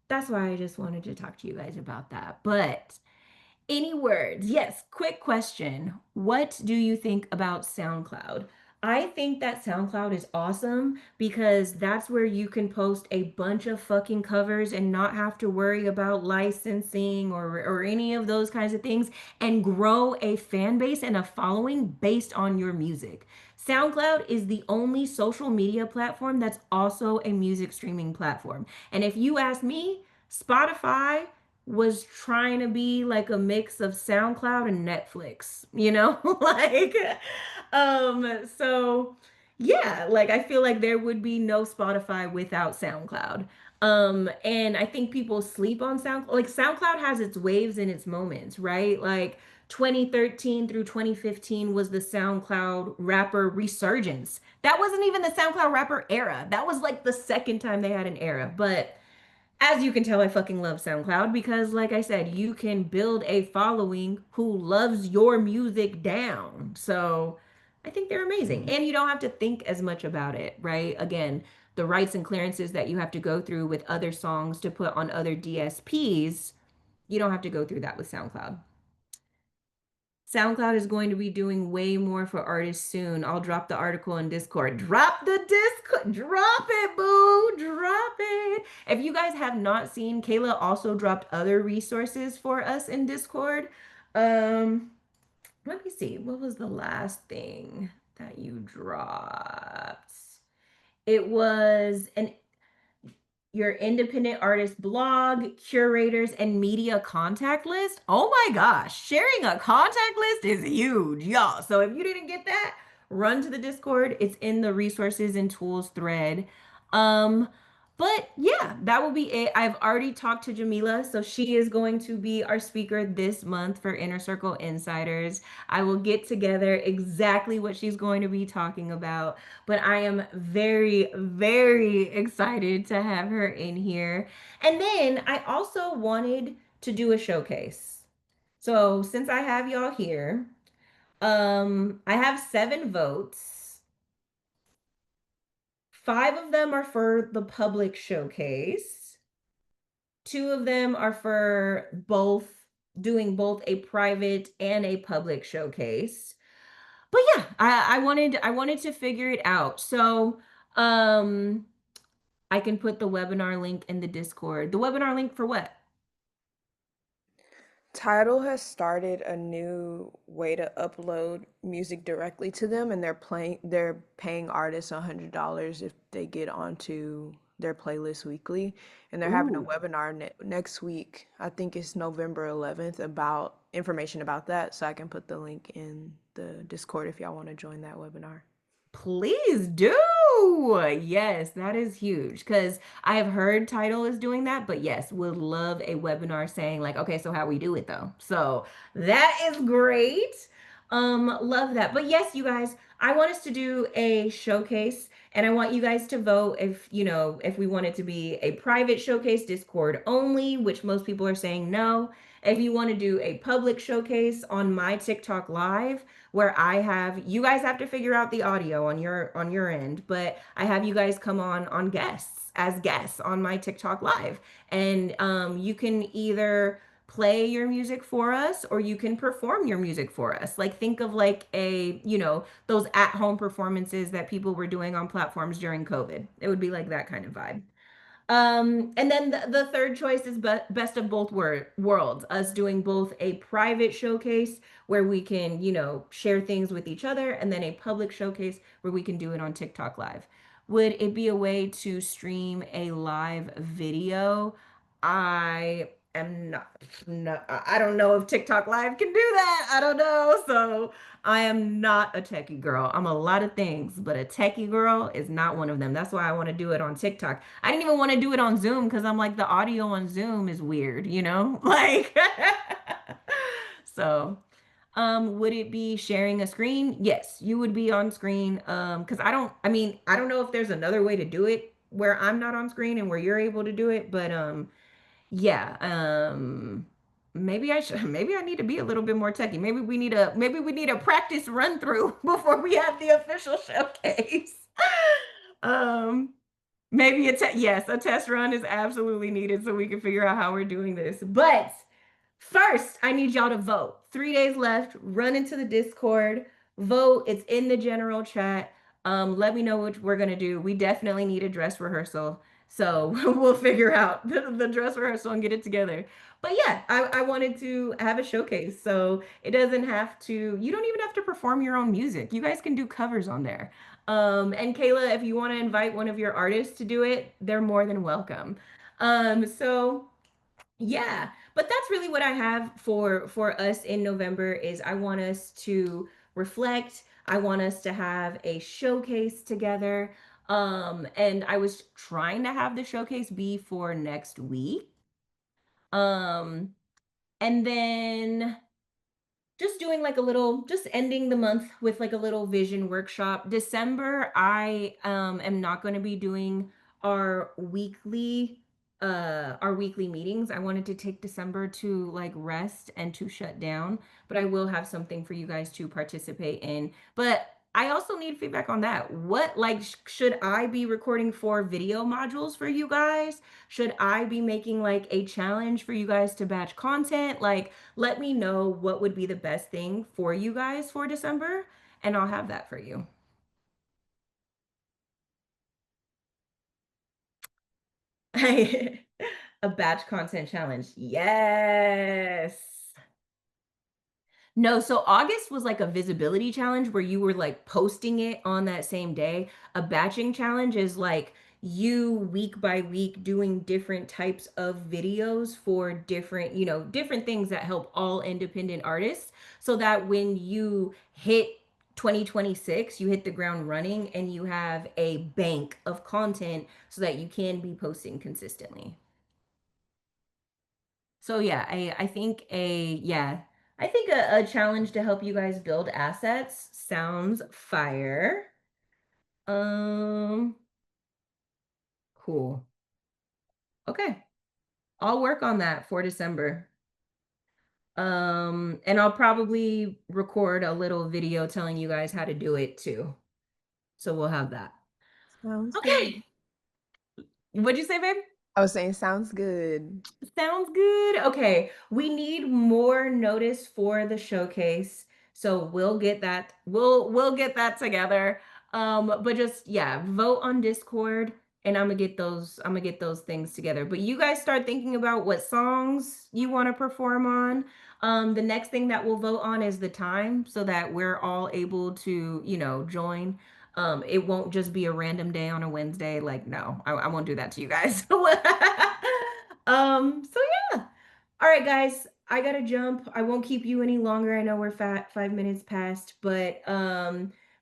Speaker 1: that's why I just wanted to talk to you guys about that. But any words? Yes, quick question. What do you think about SoundCloud? I think that SoundCloud is awesome because that's where you can post a bunch of fucking covers and not have to worry about licensing or any of those kinds of things and grow a fan base and a following based on your music. SoundCloud is the only social media platform that's also a music streaming platform. And if you ask me, Spotify was trying to be like a mix of SoundCloud and Netflix, like so yeah, like I feel like there would be no Spotify without SoundCloud. And I think people sleep on SoundCloud. Like SoundCloud has its waves and its moments, right? Like 2013 through 2015 was the SoundCloud rapper resurgence. That wasn't even the SoundCloud rapper era. That was like the second time they had an era. But as you can tell, I fucking love SoundCloud because, like I said, you can build a following who loves your music down. So I think they're amazing. And you don't have to think as much about it, right? Again, the rights and clearances that you have to go through with other songs to put on other DSPs, you don't have to go through that with SoundCloud. SoundCloud is going to be doing way more for artists soon. I'll drop the article in Discord. Drop the Discord. Drop it, boo. Drop it. If you guys have not seen, Kayla also dropped other resources for us in Discord. Let me see. What was the last thing that you dropped? It was your independent artist blog, curators, and media contact list. Oh my gosh, sharing a contact list is huge, y'all. So if you didn't get that, run to the Discord. It's in the resources and tools thread. Um, but yeah, that will be it. I've already talked to Jamila, so she is going to be our speaker this month for Inner Circle Insiders. I will get together exactly what she's going to be talking about, but I am very, very excited to have her in here. And then I also wanted to do a showcase. So since I have y'all here, I have 7 votes. 5 of them are for the public showcase. 2 of them are for doing both a private and a public showcase. But yeah, I wanted to figure it out. So I can put the webinar link in the Discord. The webinar link for what?
Speaker 5: Tidal has started a new way to upload music directly to them, and they're paying artists $100 if they get onto their playlist weekly. And they're having a
Speaker 1: Ooh.
Speaker 5: webinar next week. I think it's November 11th about information about that. So I can put the link in the Discord if y'all want to join that webinar.
Speaker 1: Please do. Yes, that is huge because I have heard Title is doing that, but yes, would love a webinar saying like, okay, so how we do it though. So that is great. Love that. But yes, you guys, I want us to do a showcase and I want you guys to vote if we want it to be a private showcase, Discord only, which most people are saying no. If you want to do a public showcase on my TikTok live, where you guys have to figure out the audio on your end, but I have you guys come on as guests on my TikTok live. And you can either play your music for us or you can perform your music for us. Like think of like those at-home performances that people were doing on platforms during COVID. It would be like that kind of vibe. And then the third choice is best of both worlds, us doing both a private showcase where we can, share things with each other, and then a public showcase where we can do it on TikTok Live. Would it be a way to stream a live video? I am not, no, I don't know if TikTok Live can do that. I don't know. So I am not a techie girl. I'm a lot of things, but a techie girl is not one of them. That's why I want to do it on TikTok. I didn't even want to do it on Zoom because I'm like, the audio on Zoom is weird, Like, so Would it be sharing a screen? Yes, you would be on screen. Because I don't know if there's another way to do it where I'm not on screen and where you're able to do it, but yeah. Maybe I need to be a little bit more techy. Maybe we need a practice run through before we have the official showcase. Um, Maybe a test run is absolutely needed so we can figure out how we're doing this. But first, I need y'all to vote. 3 days left. Run into the Discord, vote. It's in the general chat. Let me know what we're gonna do. We definitely need a dress rehearsal, so we'll figure out the dress rehearsal and get it together. But yeah, I wanted to have a showcase, so it doesn't have to. You don't even have to perform your own music. You guys can do covers on there. And Kayla, if you want to invite one of your artists to do it, they're more than welcome. So yeah, but that's really what I have for us in November is I want us to reflect. I want us to have a showcase together. And I was trying to have the showcase be for next week. Um, and then just doing like a little just ending the month with like a little vision workshop. December I am not going to be doing our weekly our weekly meetings. I wanted to take December to like rest and to shut down, but I will have something for you guys to participate in. But I also need feedback on that. What like should I be recording 4 video modules for you guys? Should I be making like a challenge for you guys to batch content? Like let me know what would be the best thing for you guys for December, and I'll have that for you. A batch content challenge. Yes. No, so August was like a visibility challenge where you were like posting it on that same day. A batching challenge is like you week by week doing different types of videos for different, different things that help all independent artists so that when you hit 2026, you hit the ground running and you have a bank of content so that you can be posting consistently. So yeah, I think a challenge to help you guys build assets sounds fire. Um, cool. Okay. I'll work on that for December. And I'll probably record a little video telling you guys how to do it too. So we'll have that.
Speaker 5: Sounds good.
Speaker 1: Okay. What'd you say, babe?
Speaker 5: I was saying sounds good.
Speaker 1: Sounds good. Okay, we need more notice for the showcase, so we'll get that. We'll get that together. But just yeah, vote on Discord, and I'm gonna get those things together. But you guys start thinking about what songs you want to perform on. The next thing that we'll vote on is the time, so that we're all able to join. It won't just be a random day on a Wednesday. Like, no, I won't do that to you guys. So yeah. All right, guys, I gotta jump. I won't keep you any longer. I know we're 5 minutes past, but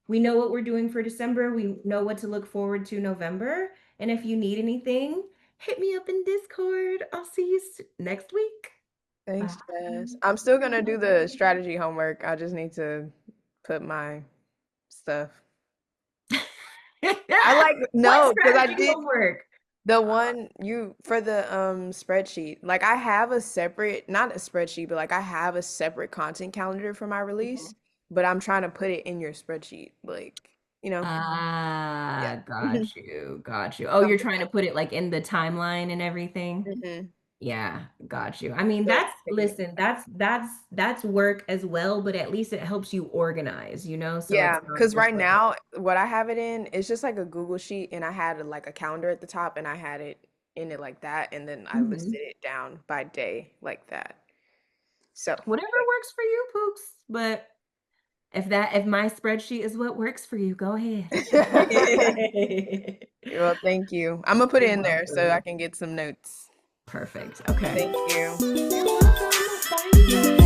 Speaker 1: we know what we're doing for December. We know what to look forward to November. And if you need anything, hit me up in Discord. I'll see you next week.
Speaker 5: Thanks,
Speaker 1: Bye.
Speaker 5: Jess. I'm still gonna do the strategy homework. I just need to put my stuff. I like no, because I did
Speaker 1: homework.
Speaker 5: the one for the spreadsheet. Like I have a separate, not a spreadsheet, but like I have a separate content calendar for my release, but I'm trying to put it in your spreadsheet. Like,
Speaker 1: Ah,
Speaker 5: yeah.
Speaker 1: got you. Oh, you're trying to put it like in the timeline and everything.
Speaker 5: Mm-hmm.
Speaker 1: Yeah, got you. I mean,
Speaker 5: So it's taking
Speaker 1: listen, that's work as well, but at least it helps you organize, so
Speaker 5: Yeah,
Speaker 1: it's not
Speaker 5: because
Speaker 1: just
Speaker 5: right
Speaker 1: like,
Speaker 5: now, what I have it in is just like a Google sheet, and I had like a calendar at the top, and I had it in it like that, and then I
Speaker 1: Mhm.
Speaker 5: listed it down by day like that. So,
Speaker 1: Whatever works for you, Pooks. But if my spreadsheet is what works for you, go ahead.
Speaker 5: well, thank you. I'm gonna put it
Speaker 1: You're
Speaker 5: in there so I
Speaker 1: welcome.
Speaker 5: can get some notes.
Speaker 1: Perfect. Okay.
Speaker 5: Thank you.
Speaker 1: You're welcome. Bye.